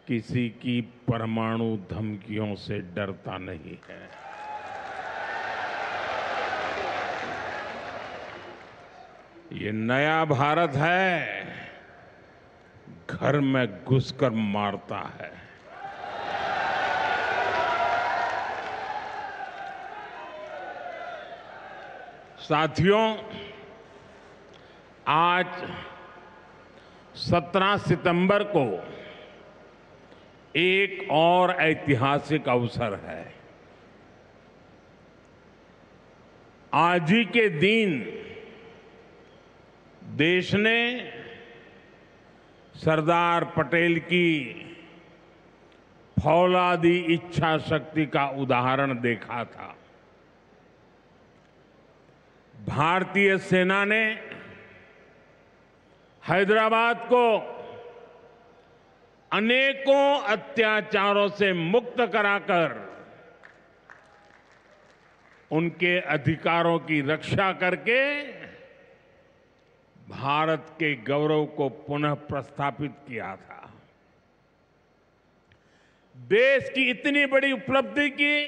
किसी की परमाणु धमकियों से डरता नहीं है। ये नया भारत है, घर में घुसकर मारता है। साथियों, आज 17 सितंबर को एक और ऐतिहासिक अवसर है। आज ही के दिन देश ने सरदार पटेल की फौलादी इच्छा शक्ति का उदाहरण देखा था। भारतीय सेना ने हैदराबाद को अनेकों अत्याचारों से मुक्त कराकर उनके अधिकारों की रक्षा करके भारत के गौरव को पुनः प्रस्थापित किया था। देश की इतनी बड़ी उपलब्धि की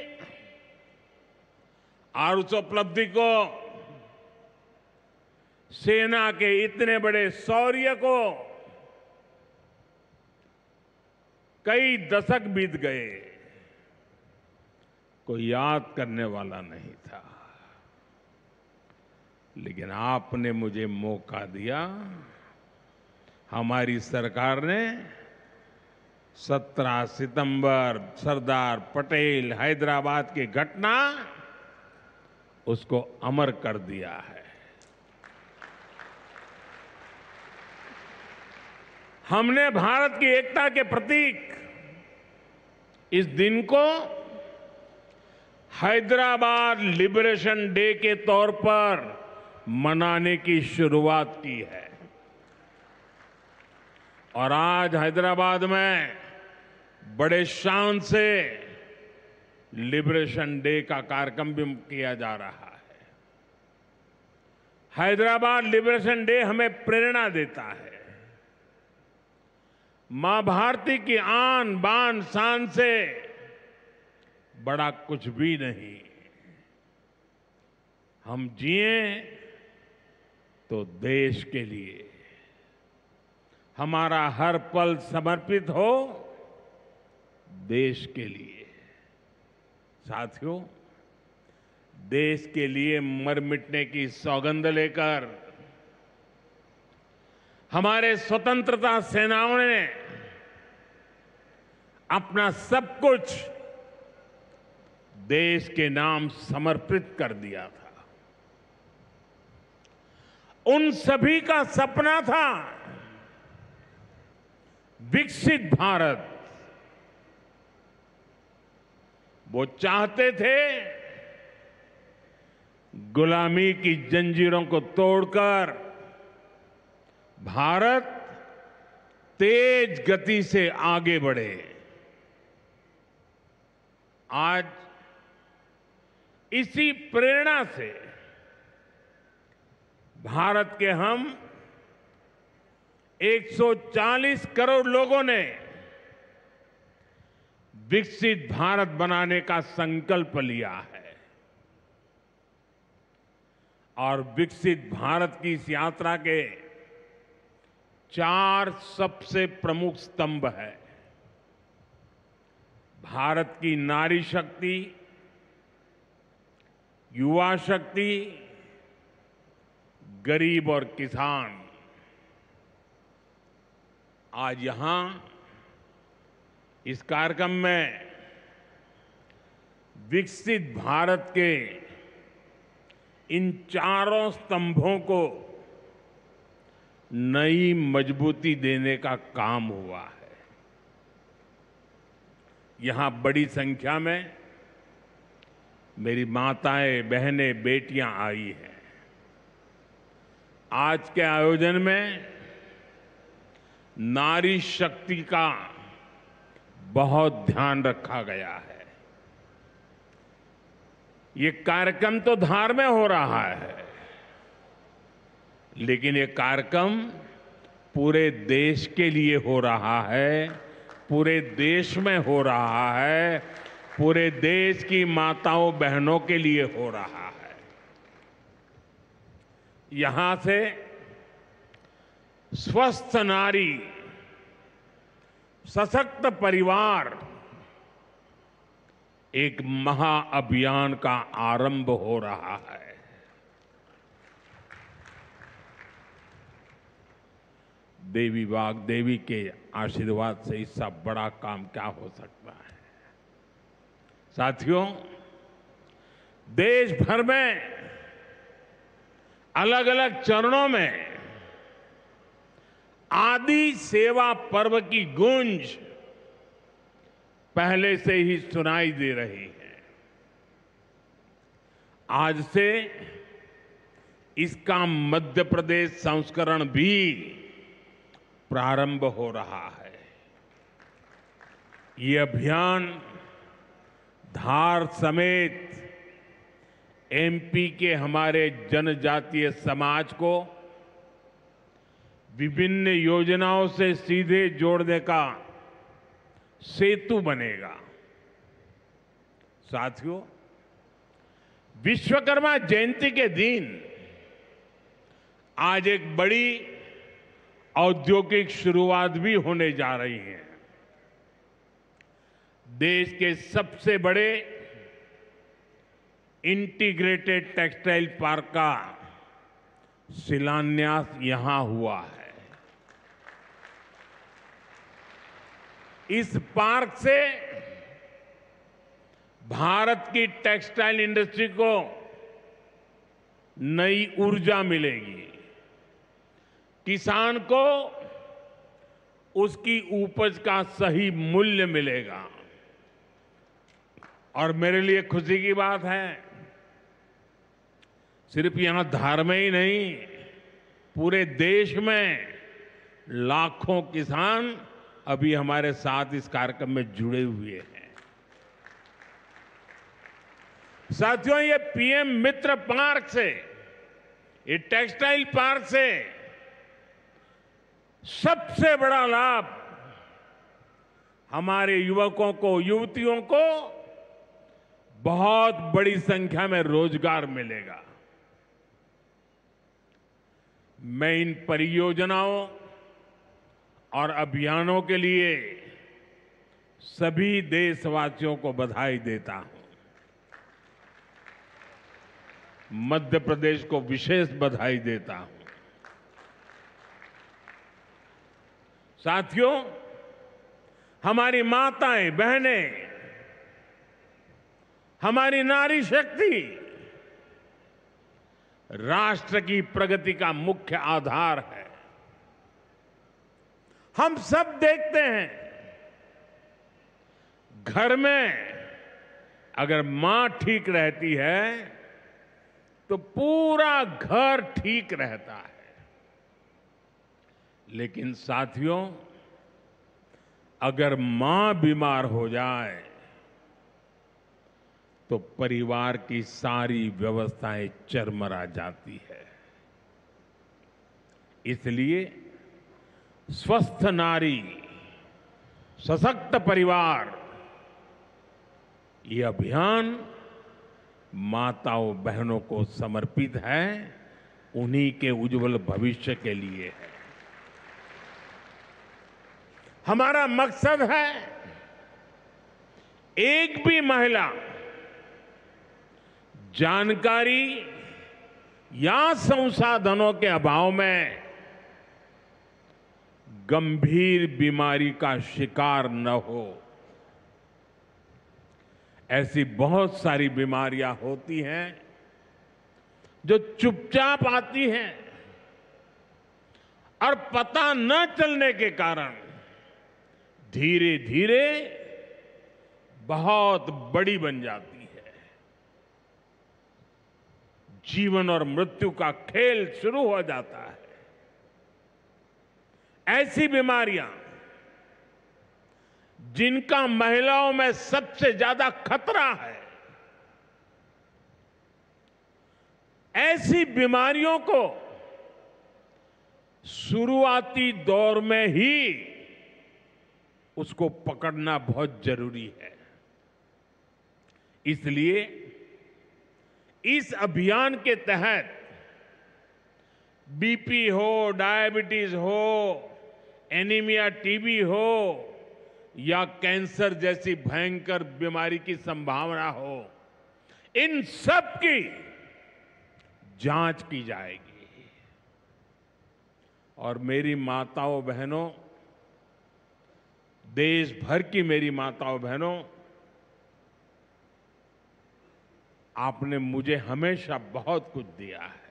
और उस उपलब्धि को सेना के इतने बड़े शौर्य को कई दशक बीत गए, कोई याद करने वाला नहीं था। लेकिन आपने मुझे मौका दिया। हमारी सरकार ने 17 सितंबर सरदार पटेल हैदराबाद की घटना उसको अमर कर दिया है। हमने भारत की एकता के प्रतीक इस दिन को हैदराबाद लिबरेशन डे के तौर पर मनाने की शुरुआत की है। और आज हैदराबाद में बड़े शान से लिबरेशन डे का कार्यक्रम भी किया जा रहा है। हैदराबाद लिबरेशन डे हमें प्रेरणा देता है। मां भारती की आन बान शान से बड़ा कुछ भी नहीं। हम जिए तो देश के लिए, हमारा हर पल समर्पित हो देश के लिए। साथियों, देश के लिए मर मिटने की सौगंध लेकर हमारे स्वतंत्रता सेनाओं ने अपना सब कुछ देश के नाम समर्पित कर दिया था। उन सभी का सपना था विकसित भारत। वो चाहते थे गुलामी की जंजीरों को तोड़कर भारत तेज गति से आगे बढ़े। आज इसी प्रेरणा से भारत के हम 140 करोड़ लोगों ने विकसित भारत बनाने का संकल्प लिया है। और विकसित भारत की इस यात्रा के 4 सबसे प्रमुख स्तंभ है। भारत की नारी शक्ति, युवा शक्ति, गरीब और किसान। आज यहां इस कार्यक्रम में विकसित भारत के इन चारों स्तंभों को नई मजबूती देने का काम हुआ है। यहां बड़ी संख्या में मेरी माताएं, बहनें, बेटियां आई हैं। आज के आयोजन में नारी शक्ति का बहुत ध्यान रखा गया है। ये कार्यक्रम तो धार में हो रहा है, लेकिन ये कार्यक्रम पूरे देश के लिए हो रहा है, पूरे देश में हो रहा है, पूरे देश की माताओं बहनों के लिए हो रहा है। यहां से स्वस्थ नारी, सशक्त परिवार एक महाअभियान का आरंभ हो रहा है। देवी वाग्देवी के आशीर्वाद से इससे बड़ा काम क्या हो सकता है। साथियों, देश भर में अलग अलग चरणों में आदि सेवा पर्व की गूंज पहले से ही सुनाई दे रही है। आज से इसका मध्य प्रदेश संस्करण भी प्रारंभ हो रहा है। ये अभियान धार समेत एमपी के हमारे जनजातीय समाज को विभिन्न योजनाओं से सीधे जोड़ने का सेतु बनेगा। साथियों, विश्वकर्मा जयंती के दिन आज एक बड़ी औद्योगिक शुरुआत भी होने जा रही है। देश के सबसे बड़े इंटीग्रेटेड टेक्सटाइल पार्क का शिलान्यास यहां हुआ है। इस पार्क से भारत की टेक्सटाइल इंडस्ट्री को नई ऊर्जा मिलेगी, किसान को उसकी उपज का सही मूल्य मिलेगा। और मेरे लिए खुशी की बात है, सिर्फ यहां धार में ही नहीं, पूरे देश में लाखों किसान अभी हमारे साथ इस कार्यक्रम में जुड़े हुए हैं। साथियों, ये पीएम मित्र पार्क से, ये टेक्सटाइल पार्क से सबसे बड़ा लाभ हमारे युवकों को, युवतियों को बहुत बड़ी संख्या में रोजगार मिलेगा। मैं इन परियोजनाओं और अभियानों के लिए सभी देशवासियों को बधाई देता हूं। मध्य प्रदेश को विशेष बधाई देता हूं। साथियों, हमारी माताएं, बहनें, हमारी नारी शक्ति राष्ट्र की प्रगति का मुख्य आधार है। हम सब देखते हैं, घर में अगर मां ठीक रहती है तो पूरा घर ठीक रहता है। लेकिन साथियों, अगर मां बीमार हो जाए तो परिवार की सारी व्यवस्थाएं चरमरा जाती है। इसलिए स्वस्थ नारी, सशक्त परिवार, ये अभियान माताओं बहनों को समर्पित है, उन्हीं के उज्जवल भविष्य के लिए है। हमारा मकसद है एक भी महिला जानकारी या संसाधनों के अभाव में गंभीर बीमारी का शिकार न हो। ऐसी बहुत सारी बीमारियां होती हैं जो चुपचाप आती हैं और पता न चलने के कारण धीरे धीरे बहुत बड़ी बन जाती है। जीवन और मृत्यु का खेल शुरू हो जाता है। ऐसी बीमारियां जिनका महिलाओं में सबसे ज्यादा खतरा है, ऐसी बीमारियों को शुरुआती दौर में ही उसको पकड़ना बहुत जरूरी है। इसलिए इस अभियान के तहत बीपी हो, डायबिटीज हो, एनीमिया, टीबी हो या कैंसर जैसी भयंकर बीमारी की संभावना हो, इन सब की जांच की जाएगी। और मेरी माताओं बहनों, देश भर की मेरी माताओं बहनों, आपने मुझे हमेशा बहुत कुछ दिया है।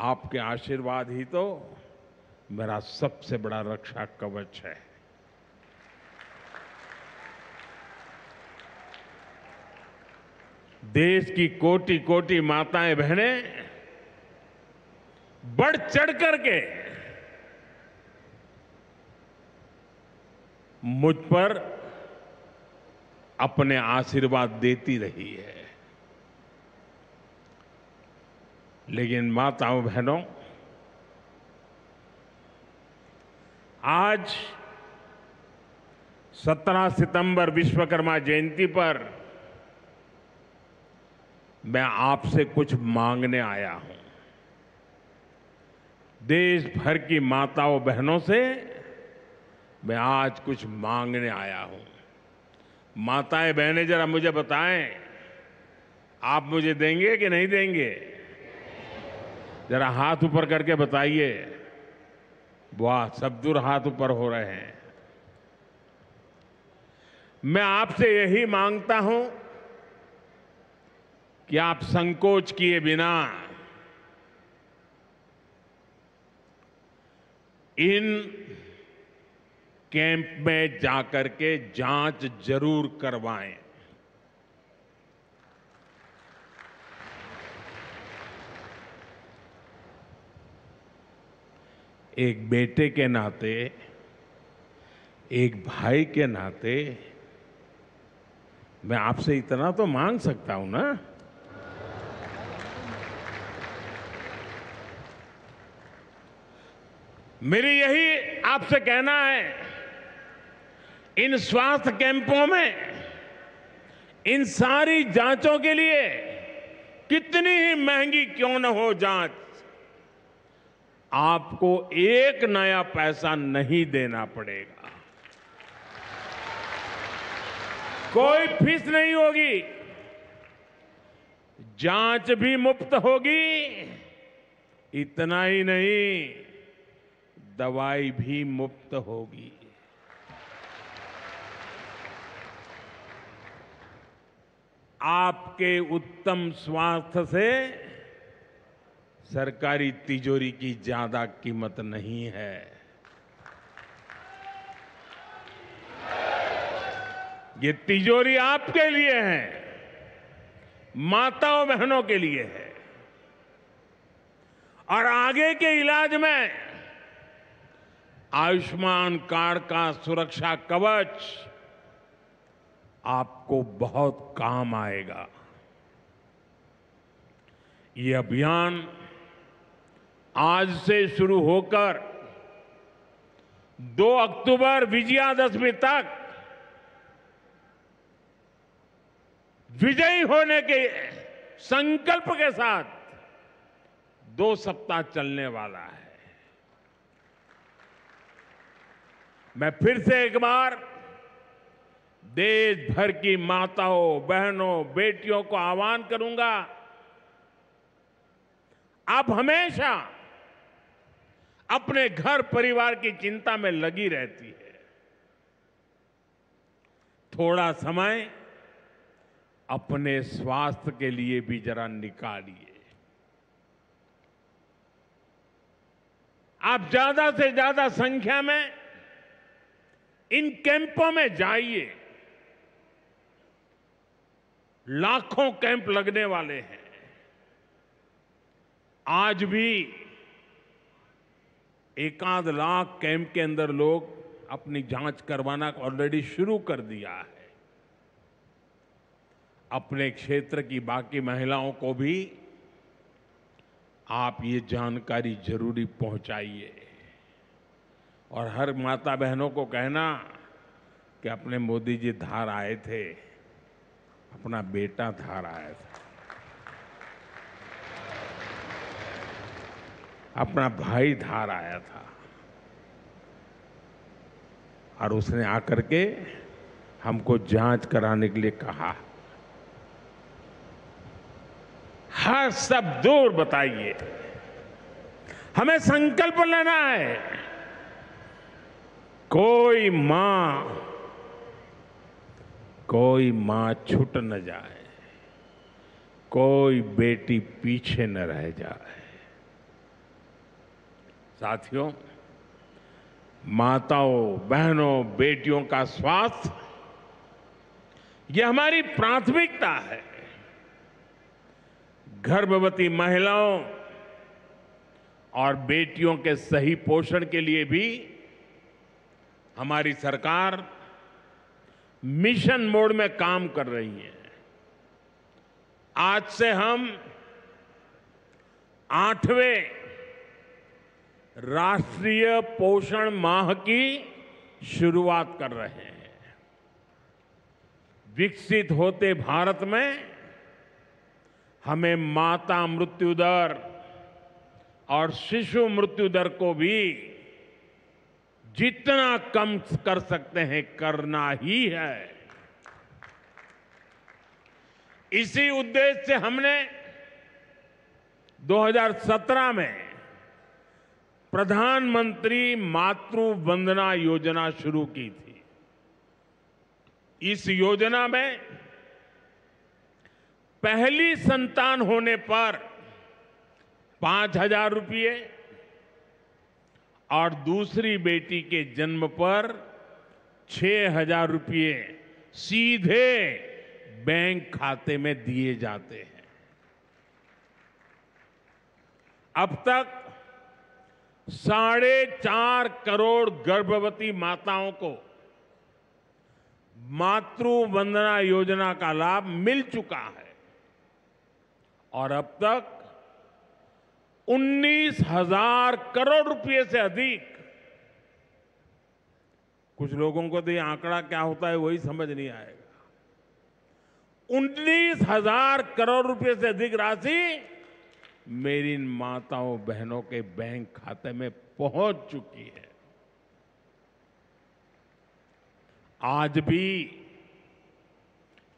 आपके आशीर्वाद ही तो मेरा सबसे बड़ा रक्षा कवच है। देश की कोटि कोटि माताएं बहनें बढ़ चढ़ करके मुझ पर अपने आशीर्वाद देती रही है। लेकिन माताओं बहनों, आज 17 सितंबर विश्वकर्मा जयंती पर मैं आपसे कुछ मांगने आया हूं। देश भर की माताओं बहनों से मैं आज कुछ मांगने आया हूं। माताएं बहनें, जरा मुझे बताएं, आप मुझे देंगे कि नहीं देंगे? जरा हाथ ऊपर करके बताइए। वाह, सब दूर हाथ ऊपर हो रहे हैं। मैं आपसे यही मांगता हूं कि आप संकोच किए बिना इन कैंप में जाकर के जांच जरूर करवाएं। एक बेटे के नाते, एक भाई के नाते मैं आपसे इतना तो मांग सकता हूं ना। मेरी यही आपसे कहना है, इन स्वास्थ्य कैंपों में इन सारी जांचों के लिए कितनी ही महंगी क्यों न हो जांच, आपको एक नया पैसा नहीं देना पड़ेगा। कोई फीस नहीं होगी, जांच भी मुफ्त होगी। इतना ही नहीं, दवाई भी मुफ्त होगी। आपके उत्तम स्वास्थ्य से सरकारी तिजोरी की ज्यादा कीमत नहीं है। ये तिजोरी आपके लिए है, माताओं बहनों के लिए है। और आगे के इलाज में आयुष्मान कार्ड का सुरक्षा कवच आपको बहुत काम आएगा। ये अभियान आज से शुरू होकर 2 अक्टूबर विजयादशमी तक विजयी होने के संकल्प के साथ 2 सप्ताह चलने वाला है। मैं फिर से एक बार देश भर की माताओं, बहनों, बेटियों को आह्वान करूंगा, आप हमेशा अपने घर परिवार की चिंता में लगी रहती है। थोड़ा समय अपने स्वास्थ्य के लिए भी जरा निकालिए। आप ज्यादा से ज्यादा संख्या में इन कैंपों में जाइए। लाखों कैंप लगने वाले हैं। आज भी 1 लाख कैंप के अंदर लोग अपनी जांच करवाना ऑलरेडी शुरू कर दिया है। अपने क्षेत्र की बाकी महिलाओं को भी आप ये जानकारी जरूरी पहुंचाइए। और हर माता बहनों को कहना कि अपने मोदी जी धार आए थे, अपना बेटा धार आया था, अपना भाई धार आया था, और उसने आकर के हमको जांच कराने के लिए कहा। हर सब दूर बताइए, हमें संकल्प लेना है। कोई मां छूट न जाए, कोई बेटी पीछे न रह जाए। साथियों, माताओं, बहनों, बेटियों का स्वास्थ्य ये हमारी प्राथमिकता है। गर्भवती महिलाओं और बेटियों के सही पोषण के लिए भी हमारी सरकार मिशन मोड में काम कर रही है। आज से हम 8वें राष्ट्रीय पोषण माह की शुरुआत कर रहे हैं। विकसित होते भारत में हमें माता मृत्यु दर और शिशु मृत्यु दर को भी जितना कम कर सकते हैं करना ही है। इसी उद्देश्य से हमने 2017 में प्रधानमंत्री मातृ वंदना योजना शुरू की थी। इस योजना में पहली संतान होने पर 5,000 रुपये और दूसरी बेटी के जन्म पर 6,000 रुपये सीधे बैंक खाते में दिए जाते हैं। अब तक 4.5 करोड़ गर्भवती माताओं को मातृ वंदना योजना का लाभ मिल चुका है और अब तक 19,000 करोड़ रुपए से अधिक, कुछ लोगों को तो ये आंकड़ा क्या होता है वही समझ नहीं आएगा, 19,000 करोड़ रुपए से अधिक राशि मेरी माताओं बहनों के बैंक खाते में पहुंच चुकी है। आज भी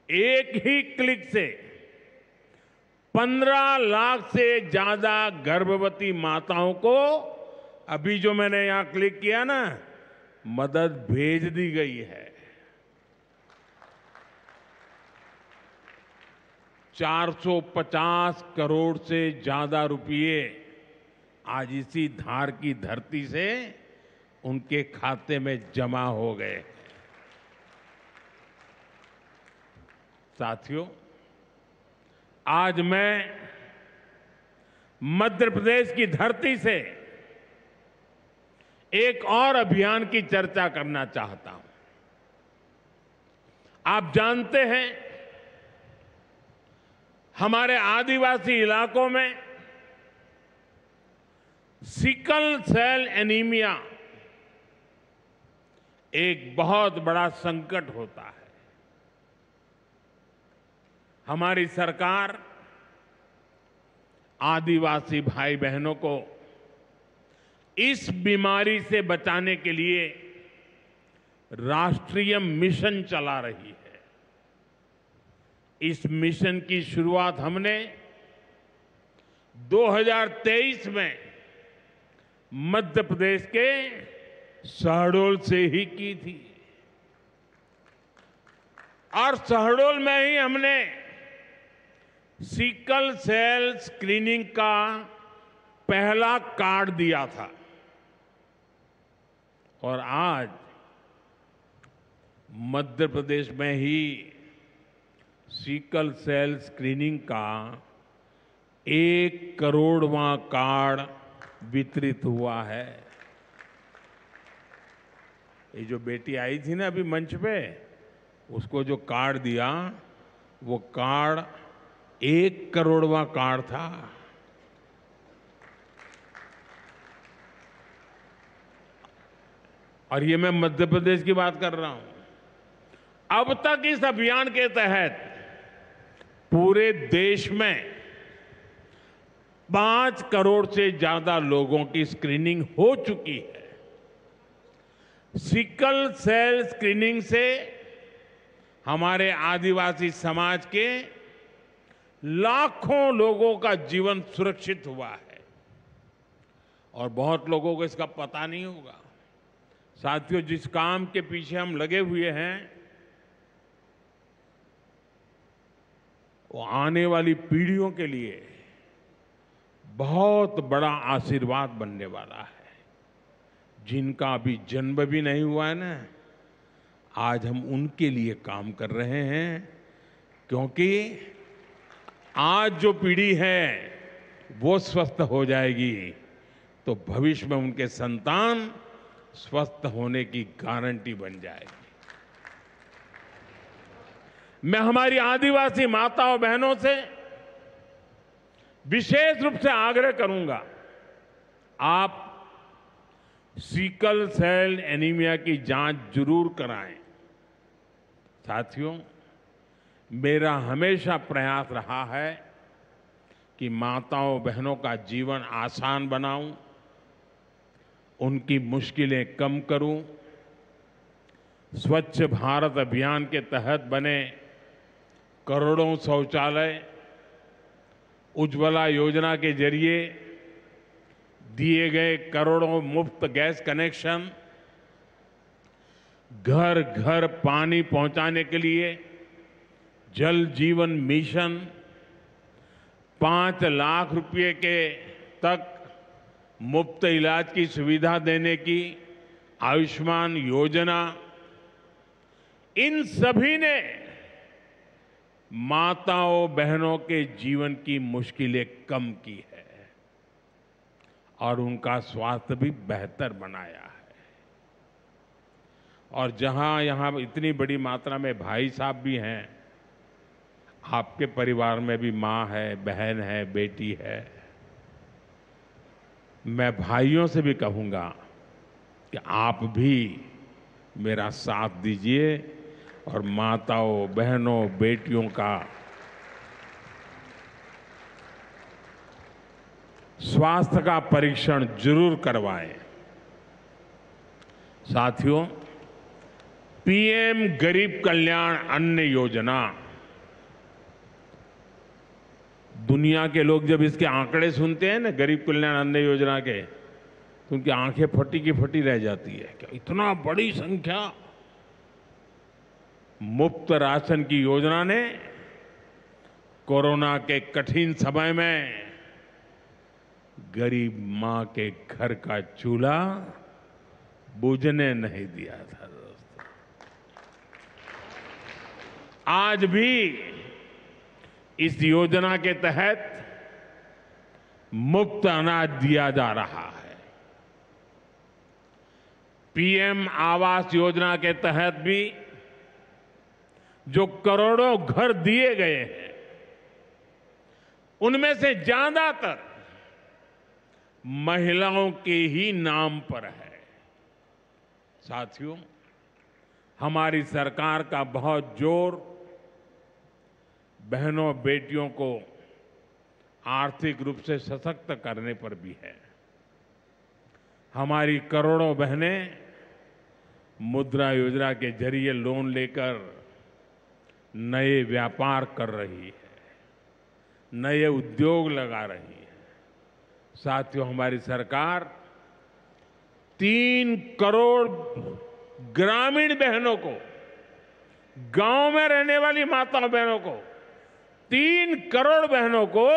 एक ही क्लिक से 15 लाख से ज्यादा गर्भवती माताओं को, अभी जो मैंने यहां क्लिक किया ना, मदद भेज दी गई है। 450 करोड़ से ज्यादा रुपये आज इसी धार की धरती से उनके खाते में जमा हो गए। साथियों, आज मैं मध्य प्रदेश की धरती से एक और अभियान की चर्चा करना चाहता हूं। आप जानते हैं, हमारे आदिवासी इलाकों में सिकल सेल एनीमिया एक बहुत बड़ा संकट होता है। हमारी सरकार आदिवासी भाई बहनों को इस बीमारी से बचाने के लिए राष्ट्रीय मिशन चला रही है। इस मिशन की शुरुआत हमने 2023 में मध्य प्रदेश के शहडोल से ही की थी और शहडोल में ही हमने सिकल सेल स्क्रीनिंग का पहला कार्ड दिया था और आज मध्य प्रदेश में ही सिकल सेल स्क्रीनिंग का 1 करोड़वां कार्ड वितरित हुआ है। ये जो बेटी आई थी ना अभी मंच पे, उसको जो कार्ड दिया वो कार्ड 1 करोड़वां कार्ड था। और ये मैं मध्य प्रदेश की बात कर रहा हूं। अब तक इस अभियान के तहत पूरे देश में 5 करोड़ से ज्यादा लोगों की स्क्रीनिंग हो चुकी है। सिकल सेल स्क्रीनिंग से हमारे आदिवासी समाज के लाखों लोगों का जीवन सुरक्षित हुआ है और बहुत लोगों को इसका पता नहीं होगा। साथियों, जिस काम के पीछे हम लगे हुए हैं वो आने वाली पीढ़ियों के लिए बहुत बड़ा आशीर्वाद बनने वाला है। जिनका अभी जन्म भी नहीं हुआ है ना, आज हम उनके लिए काम कर रहे हैं, क्योंकि आज जो पीढ़ी है वो स्वस्थ हो जाएगी तो भविष्य में उनके संतान स्वस्थ होने की गारंटी बन जाएगी। मैं हमारी आदिवासी माताओं बहनों से विशेष रूप से आग्रह करूंगा, आप सिकल सेल एनीमिया की जांच जरूर कराएं। साथियों, मेरा हमेशा प्रयास रहा है कि माताओं बहनों का जीवन आसान बनाऊं, उनकी मुश्किलें कम करूं। स्वच्छ भारत अभियान के तहत बने करोड़ों शौचालय, उज्ज्वला योजना के जरिए दिए गए करोड़ों मुफ्त गैस कनेक्शन, घर घर पानी पहुंचाने के लिए जल जीवन मिशन, 5 लाख रुपए के तक मुफ्त इलाज की सुविधा देने की आयुष्मान योजना, इन सभी ने माताओं बहनों के जीवन की मुश्किलें कम की है और उनका स्वास्थ्य भी बेहतर बनाया है। और जहां यहां इतनी बड़ी मात्रा में भाई साहब भी हैं, आपके परिवार में भी मां है, बहन है, बेटी है, मैं भाइयों से भी कहूंगा कि आप भी मेरा साथ दीजिए और माताओं बहनों बेटियों का स्वास्थ्य का परीक्षण जरूर करवाएं। साथियों, पीएम गरीब कल्याण अन्न योजना, दुनिया के लोग जब इसके आंकड़े सुनते हैं ना, गरीब कल्याण अन्न योजना के, तो उनकी आंखें फटी की फटी रह जाती है। क्या इतना बड़ी संख्या! मुफ्त राशन की योजना ने कोरोना के कठिन समय में गरीब मां के घर का चूल्हा बुझने नहीं दिया था। दोस्तों, आज भी इस योजना के तहत मुफ्त अनाज दिया जा रहा है। पीएम आवास योजना के तहत भी जो करोड़ों घर दिए गए हैं, उनमें से ज्यादातर महिलाओं के ही नाम पर है। साथियों, हमारी सरकार का बहुत जोर बहनों बेटियों को आर्थिक रूप से सशक्त करने पर भी है। हमारी करोड़ों बहनें मुद्रा योजना के जरिए लोन लेकर नए व्यापार कर रही है, नए उद्योग लगा रही है। साथियों, हमारी सरकार 3 करोड़ ग्रामीण बहनों को, गांव में रहने वाली माताओं बहनों को, 3 करोड़ बहनों को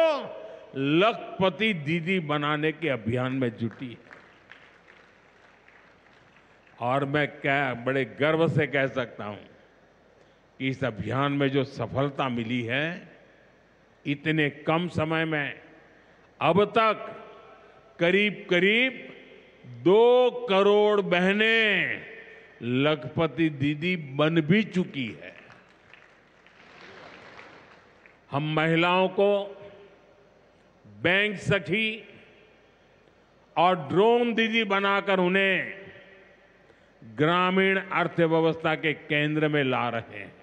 लखपति दीदी बनाने के अभियान में जुटी है। और मैं बड़े गर्व से कह सकता हूं कि इस अभियान में जो सफलता मिली है, इतने कम समय में अब तक करीब करीब 2 करोड़ बहनें लखपति दीदी बन भी चुकी है। हम महिलाओं को बैंक सखी और ड्रोन दीदी बनाकर उन्हें ग्रामीण अर्थव्यवस्था के केंद्र में ला रहे हैं।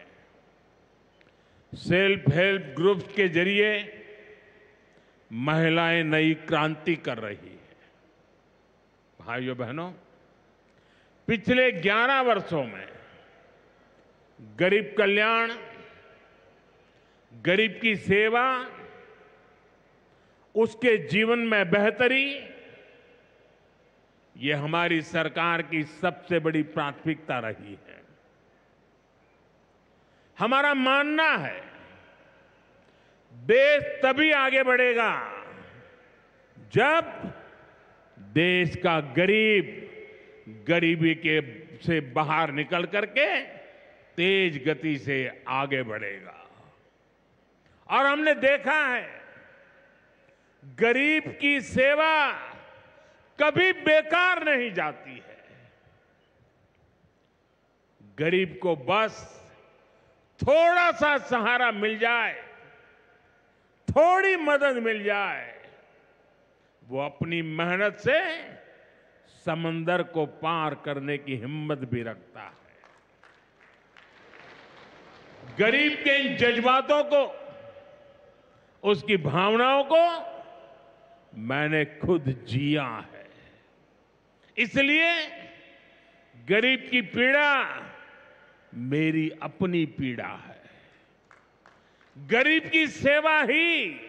सेल्फ हेल्प ग्रुप्स के जरिए महिलाएं नई क्रांति कर रही है। भाइयों बहनों, पिछले 11 वर्षों में गरीब कल्याण, गरीब की सेवा, उसके जीवन में बेहतरी, ये हमारी सरकार की सबसे बड़ी प्राथमिकता रही है। हमारा मानना है, देश तभी आगे बढ़ेगा जब देश का गरीब गरीबी के से बाहर निकल करके तेज गति से आगे बढ़ेगा। और हमने देखा है गरीब की सेवा कभी बेकार नहीं जाती है। गरीब को बस थोड़ा सा सहारा मिल जाए, थोड़ी मदद मिल जाए, वो अपनी मेहनत से समंदर को पार करने की हिम्मत भी रखता है। गरीब के इन जज्बातों को, उसकी भावनाओं को मैंने खुद जिया है। इसलिए गरीब की पीड़ा मेरी अपनी पीड़ा है। गरीब की सेवा ही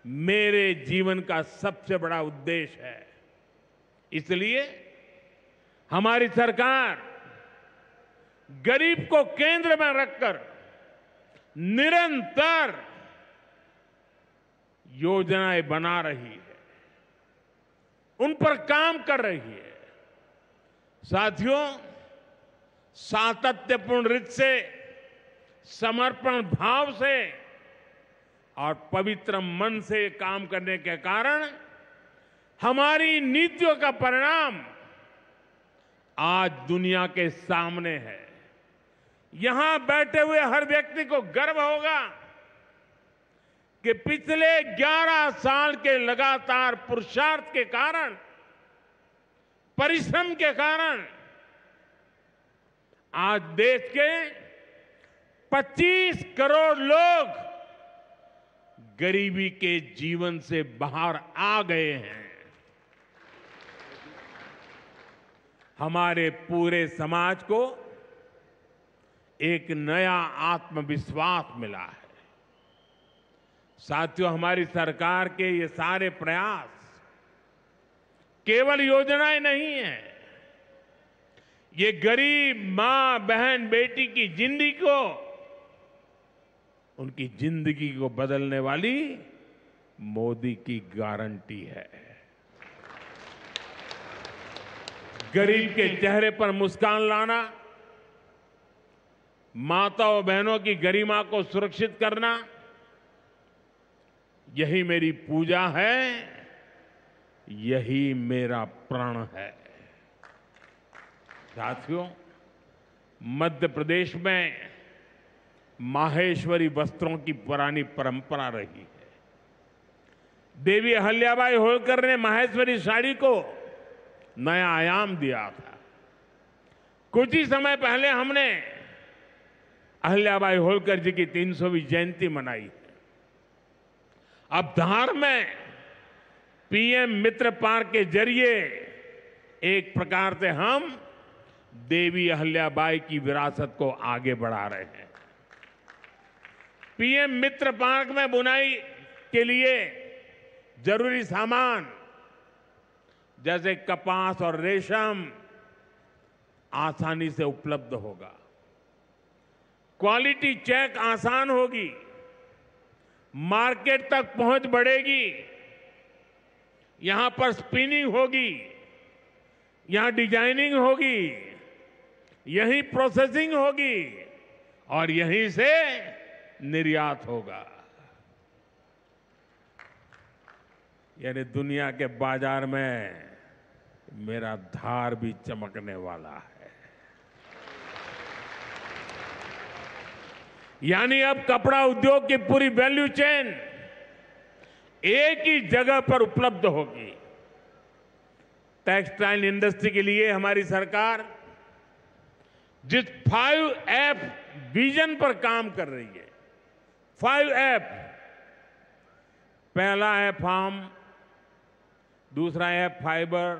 मेरे जीवन का सबसे बड़ा उद्देश्य है। इसलिए हमारी सरकार गरीब को केंद्र में रखकर निरंतर योजनाएं बना रही है, उन पर काम कर रही है। साथियों, सातत्यपूर्ण रीत से, समर्पण भाव से और पवित्र मन से काम करने के कारण हमारी नीतियों का परिणाम आज दुनिया के सामने है। यहां बैठे हुए हर व्यक्ति को गर्व होगा कि पिछले 11 साल के लगातार पुरुषार्थ के कारण, परिश्रम के कारण आज देश के 25 करोड़ लोग गरीबी के जीवन से बाहर आ गए हैं। हमारे पूरे समाज को एक नया आत्मविश्वास मिला है। साथियों, हमारी सरकार के ये सारे प्रयास केवल योजनाएं नहीं है, ये गरीब मां, बहन, बेटी की जिंदगी को, उनकी जिंदगी को बदलने वाली मोदी की गारंटी है। गरीब के चेहरे पर मुस्कान लाना, माता और बहनों की गरिमा को सुरक्षित करना, यही मेरी पूजा है, यही मेरा प्रण है। साथियों, मध्य प्रदेश में माहेश्वरी वस्त्रों की पुरानी परंपरा रही है। देवी अहिल्याबाई होलकर ने माहेश्वरी साड़ी को नया आयाम दिया था। कुछ ही समय पहले हमने अहिल्याबाई होलकर जी की 300वीं जयंती मनाई है। अब धार में पीएम मित्र पार्क के जरिए एक प्रकार से हम देवी अहिल्याबाई की विरासत को आगे बढ़ा रहे हैं। पीएम मित्र पार्क में बुनाई के लिए जरूरी सामान जैसे कपास और रेशम आसानी से उपलब्ध होगा। क्वालिटी चेक आसान होगी, मार्केट तक पहुंच बढ़ेगी, यहां पर स्पिनिंग होगी, यहां डिजाइनिंग होगी, यहीं प्रोसेसिंग होगी और यहीं से निर्यात होगा। यानी दुनिया के बाजार में मेरा धार भी चमकने वाला है। यानी अब कपड़ा उद्योग की पूरी वैल्यू चेन एक ही जगह पर उपलब्ध होगी। टेक्सटाइल इंडस्ट्री के लिए हमारी सरकार जिस 5F विजन पर काम कर रही है, 5F, पहला है फार्म, दूसरा है फाइबर,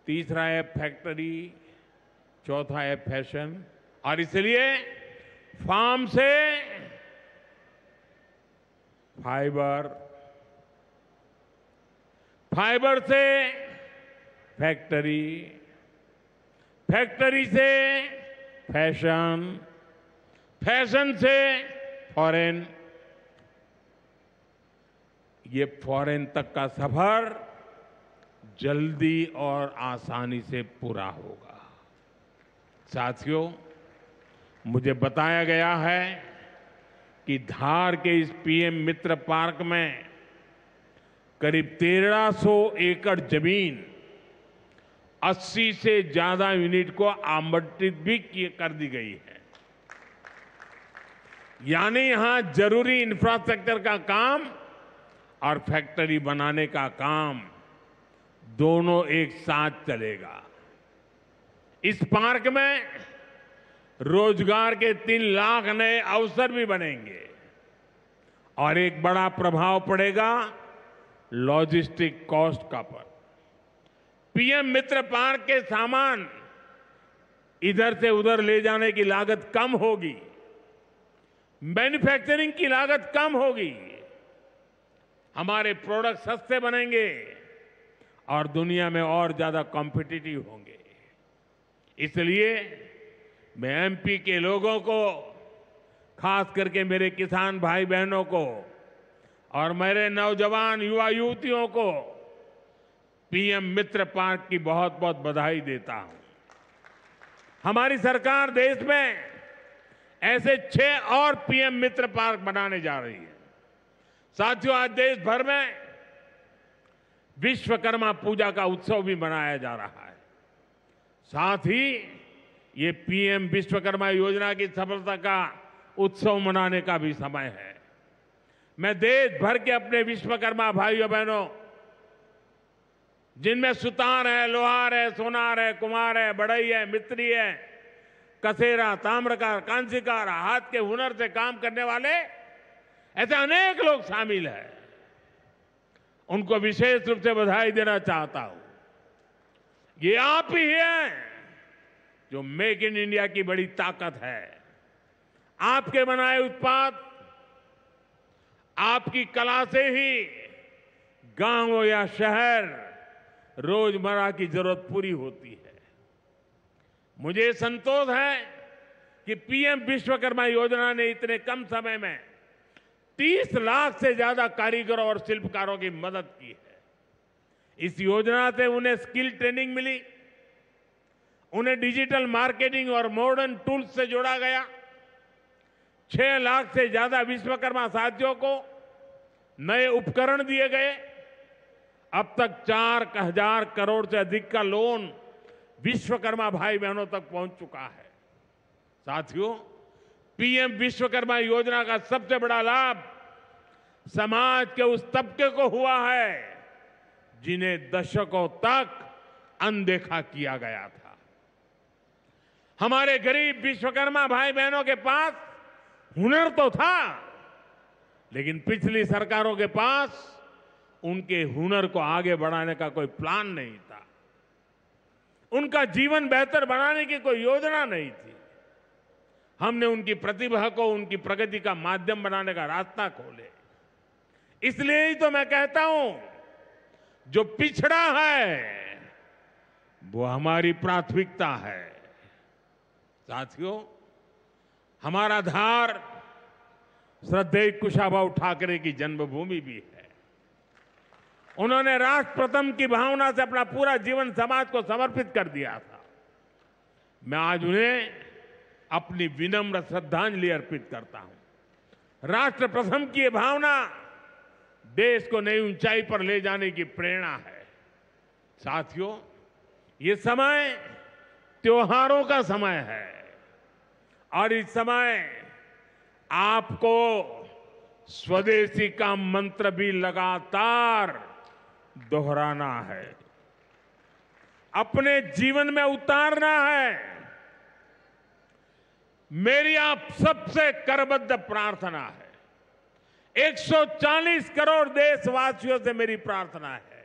तीसरा है फैक्ट्री, चौथा है फैशन। और इसलिए फार्म से फाइबर, फाइबर से फैक्ट्री, फैक्ट्री से फैशन, फैशन से फॉरेन, ये फॉरेन तक का सफर जल्दी और आसानी से पूरा होगा। साथियों, मुझे बताया गया है कि धार के इस पीएम मित्र पार्क में करीब 1300 एकड़ जमीन 80 से ज्यादा यूनिट को आवंटित भी कर दी गई है। यानी यहां जरूरी इंफ्रास्ट्रक्चर का काम और फैक्ट्री बनाने का काम दोनों एक साथ चलेगा। इस पार्क में रोजगार के 3 लाख नए अवसर भी बनेंगे और एक बड़ा प्रभाव पड़ेगा लॉजिस्टिक कॉस्ट का पर। पीएम मित्र पार्क के सामान इधर से उधर ले जाने की लागत कम होगी, मैन्युफैक्चरिंग की लागत कम होगी, हमारे प्रोडक्ट सस्ते बनेंगे और दुनिया में और ज्यादा कॉम्पिटिटिव होंगे। इसलिए मैं एमपी के लोगों को, खास करके मेरे किसान भाई बहनों को और मेरे नौजवान युवा युवतियों को पीएम मित्र पार्क की बहुत बहुत बधाई देता हूं। हमारी सरकार देश में ऐसे 6 और पीएम मित्र पार्क बनाने जा रही है। साथियों, आज देश भर में विश्वकर्मा पूजा का उत्सव भी मनाया जा रहा है। साथ ही ये पीएम विश्वकर्मा योजना की सफलता का उत्सव मनाने का भी समय है। मैं देश भर के अपने विश्वकर्मा भाइयों बहनों, जिनमें सुतार है, लोहार है, सोनार है, कुम्हार है, बढ़ई है, मिस्त्री है, कसेरा, ताम्रकार, कांसीकार, हाथ के हुनर से काम करने वाले ऐसे अनेक लोग शामिल हैं, उनको विशेष रूप से बधाई देना चाहता हूं। ये आप ही हैं जो मेक इन इंडिया की बड़ी ताकत है। आपके बनाए उत्पाद, आपकी कला से ही गांव हो या शहर रोजमर्रा की जरूरत पूरी होती है। मुझे संतोष है कि पीएम विश्वकर्मा योजना ने इतने कम समय में 30 लाख से ज्यादा कारीगरों और शिल्पकारों की मदद की है। इस योजना से उन्हें स्किल ट्रेनिंग मिली, उन्हें डिजिटल मार्केटिंग और मॉडर्न टूल्स से जोड़ा गया। 6 लाख से ज्यादा विश्वकर्मा साथियों को नए उपकरण दिए गए। अब तक 4,000 करोड़ से अधिक का लोन विश्वकर्मा भाई बहनों तक पहुंच चुका है। साथियों, पीएम विश्वकर्मा योजना का सबसे बड़ा लाभ समाज के उस तबके को हुआ है जिन्हें दशकों तक अनदेखा किया गया था। हमारे गरीब विश्वकर्मा भाई बहनों के पास हुनर तो था, लेकिन पिछली सरकारों के पास उनके हुनर को आगे बढ़ाने का कोई प्लान नहीं था। उनका जीवन बेहतर बनाने की कोई योजना नहीं थी। हमने उनकी प्रतिभा को उनकी प्रगति का माध्यम बनाने का रास्ता खोले। इसलिए ही तो मैं कहता हूं, जो पिछड़ा है वो हमारी प्राथमिकता है। साथियों, हमारा धार श्रद्धेय कुशाभाऊ ठाकरे की जन्मभूमि भी है। उन्होंने राष्ट्र प्रथम की भावना से अपना पूरा जीवन समाज को समर्पित कर दिया था। मैं आज उन्हें अपनी विनम्र श्रद्धांजलि अर्पित करता हूं। राष्ट्र प्रथम की ये भावना देश को नई ऊंचाई पर ले जाने की प्रेरणा है। साथियों, ये समय त्योहारों का समय है और इस समय आपको स्वदेशी का मंत्र भी लगातार दोहराना है, अपने जीवन में उतारना है। मेरी आप सबसे करबद्ध प्रार्थना है, 140 करोड़ देशवासियों से मेरी प्रार्थना है,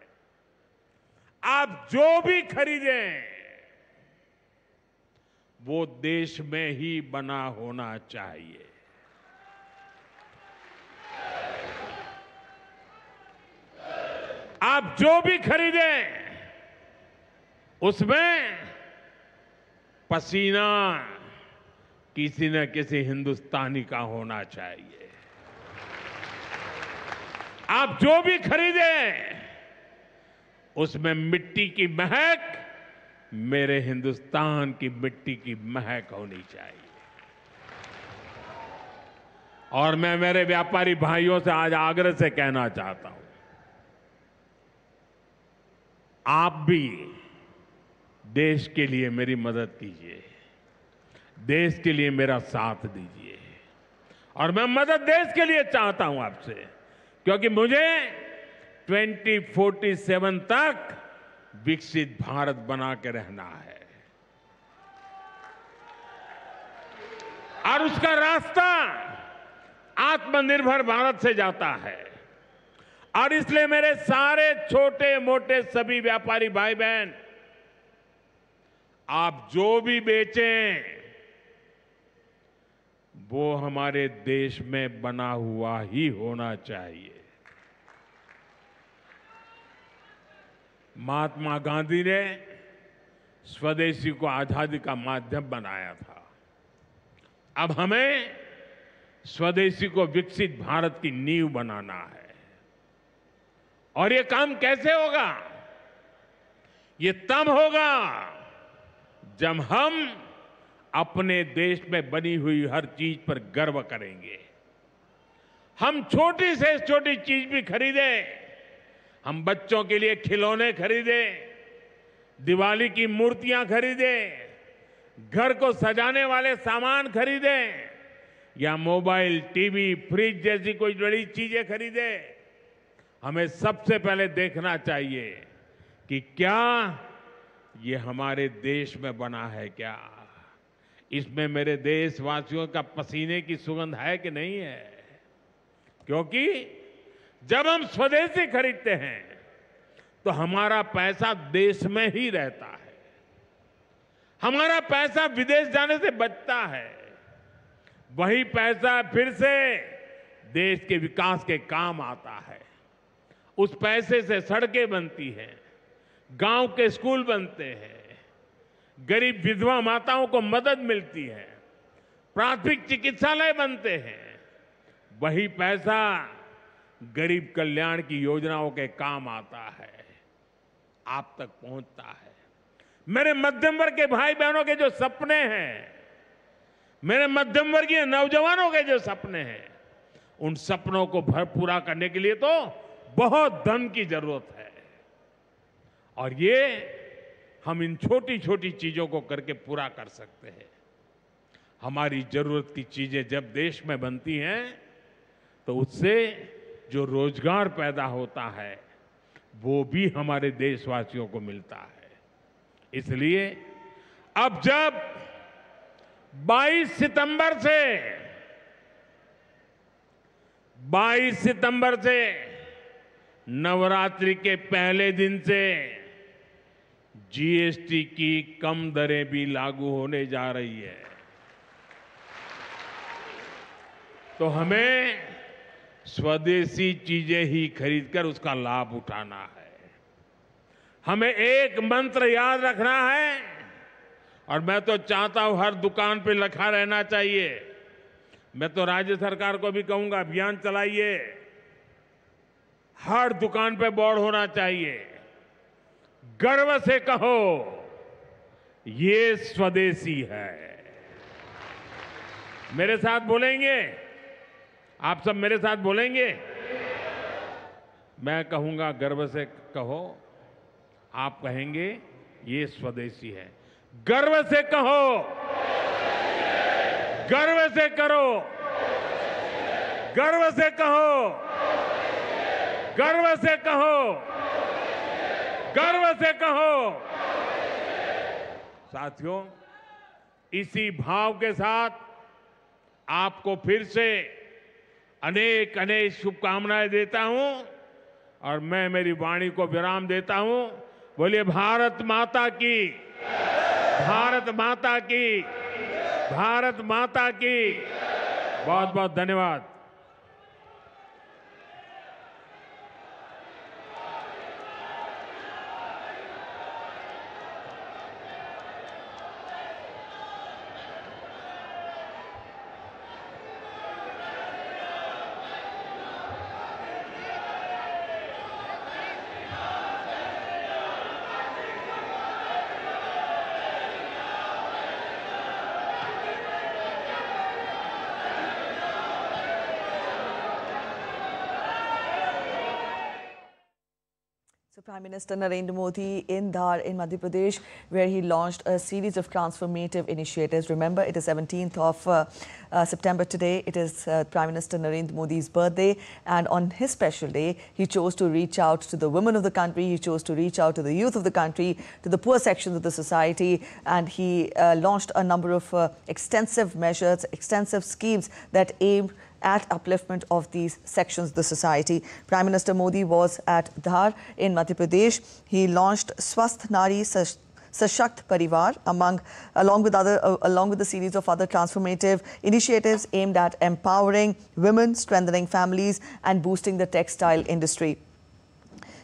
आप जो भी खरीदें वो देश में ही बना होना चाहिए। आप जो भी खरीदें उसमें पसीना किसी न किसी हिंदुस्तानी का होना चाहिए। आप जो भी खरीदें उसमें मिट्टी की महक मेरे हिंदुस्तान की मिट्टी की महक होनी चाहिए। और मैं मेरे व्यापारी भाइयों से आज आग्रह से कहना चाहता हूं, आप भी देश के लिए मेरी मदद कीजिए, देश के लिए मेरा साथ दीजिए। और मैं मदद देश के लिए चाहता हूं आपसे, क्योंकि मुझे 2047 तक विकसित भारत बना के रहना है। और उसका रास्ता आत्मनिर्भर भारत से जाता है। और इसलिए मेरे सारे छोटे मोटे सभी व्यापारी भाई बहन, आप जो भी बेचें वो हमारे देश में बना हुआ ही होना चाहिए। महात्मा गांधी ने स्वदेशी को आजादी का माध्यम बनाया था। अब हमें स्वदेशी को विकसित भारत की नींव बनाना है। और ये काम कैसे होगा? ये तब होगा जब हम अपने देश में बनी हुई हर चीज पर गर्व करेंगे। हम छोटी से छोटी चीज भी खरीदें, हम बच्चों के लिए खिलौने खरीदें, दिवाली की मूर्तियां खरीदें, घर को सजाने वाले सामान खरीदें, या मोबाइल, टीवी, फ्रिज जैसी कोई बड़ी चीजें खरीदें। हमें सबसे पहले देखना चाहिए कि क्या ये हमारे देश में बना है, क्या इसमें मेरे देशवासियों का पसीने की सुगंध है कि नहीं है। क्योंकि जब हम स्वदेशी खरीदते हैं तो हमारा पैसा देश में ही रहता है, हमारा पैसा विदेश जाने से बचता है। वही पैसा फिर से देश के विकास के काम आता है। उस पैसे से सड़कें बनती हैं, गांव के स्कूल बनते हैं, गरीब विधवा माताओं को मदद मिलती है, प्राथमिक चिकित्सालय बनते हैं। वही पैसा गरीब कल्याण की योजनाओं के काम आता है, आप तक पहुंचता है। मेरे मध्यम वर्ग के भाई बहनों के जो सपने हैं, मेरे मध्यम वर्गीय नौजवानों के जो सपने हैं, उन सपनों को पूरा करने के लिए तो बहुत धन की जरूरत है। और ये हम इन छोटी छोटी चीजों को करके पूरा कर सकते हैं। हमारी जरूरत की चीजें जब देश में बनती हैं तो उससे जो रोजगार पैदा होता है वो भी हमारे देशवासियों को मिलता है। इसलिए अब जब 22 सितंबर से नवरात्रि के पहले दिन से जीएसटी की कम दरें भी लागू होने जा रही है, तो हमें स्वदेशी चीजें ही खरीदकर उसका लाभ उठाना है। हमें एक मंत्र याद रखना है, और मैं तो चाहता हूं हर दुकान पे लिखा रहना चाहिए। मैं तो राज्य सरकार को भी कहूंगा, अभियान चलाइए, हर दुकान पे बोर्ड होना चाहिए, गर्व से कहो ये स्वदेशी है। मेरे साथ बोलेंगे? आप सब मेरे साथ बोलेंगे? मैं कहूंगा गर्व से कहो, आप कहेंगे ये स्वदेशी है। गर्व से कहो, गर्व से करो, गर्व से कहो, गर्व से कहो, गर्व से कहो। साथियों, इसी भाव के साथ आपको फिर से अनेक अनेक शुभकामनाएं देता हूं और मैं मेरी वाणी को विराम देता हूं। बोलिए भारत माता की, भारत माता की, भारत माता की। बहुत बहुत धन्यवाद। Prime Minister Narendra Modi in Dhar in Madhya Pradesh, where he launched a series of transformative initiatives. Remember, it is 17th of September today. It is Prime Minister Narendra Modi's birthday, and on his special day, he chose to reach out to the women of the country, he chose to reach out to the youth of the country, to the poor sections of the society, and he launched a number of extensive measures, extensive schemes that aim at upliftment of these sections of the society. Prime Minister Modi was at Dhar in Madhya Pradesh. He launched Swasth Nari Sashakt Parivar along with a series of other transformative initiatives aimed at empowering women, strengthening families and boosting the textile industry.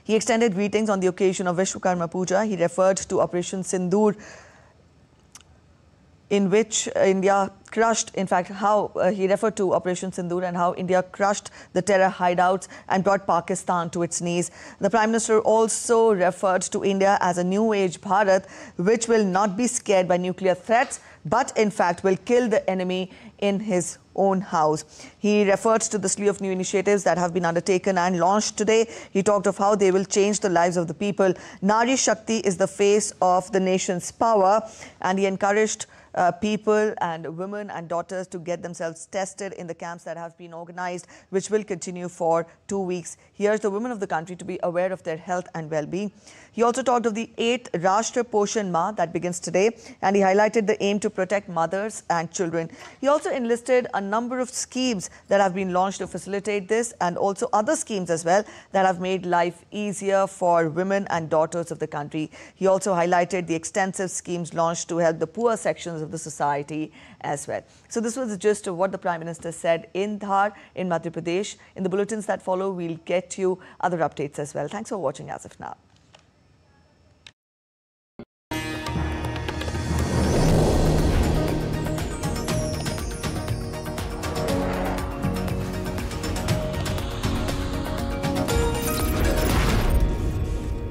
He extended greetings on the occasion of Vishwakarma Puja. He referred to Operation Sindoor, in which India crushed, in fact, how he referred to Operation Sindoor and how India crushed the terror hideouts and brought Pakistan to its knees. The Prime Minister also referred to India as a new age Bharat, which will not be scared by nuclear threats, but in fact will kill the enemy in his own house. He referred to the slew of new initiatives that have been undertaken and launched today. He talked of how they will change the lives of the people. Nari Shakti is the face of the nation's power, and he encouraged people and women and daughters to get themselves tested in the camps that have been organized, which will continue for 2 weeks. He urged the women of the country to be aware of their health and well-being. He also talked of the 8th Rashtra Poshan Ma that begins today, and he highlighted the aim to protect mothers and children. He also enlisted a number of schemes that have been launched to facilitate this, and also other schemes as well that have made life easier for women and daughters of the country. He also highlighted the extensive schemes launched to help the poor sections of the society as well. So this was the gist of what the Prime Minister said in Dhar in Madhya Pradesh. In the bulletins that follow, we'll get you other updates as well. Thanks for watching as of now.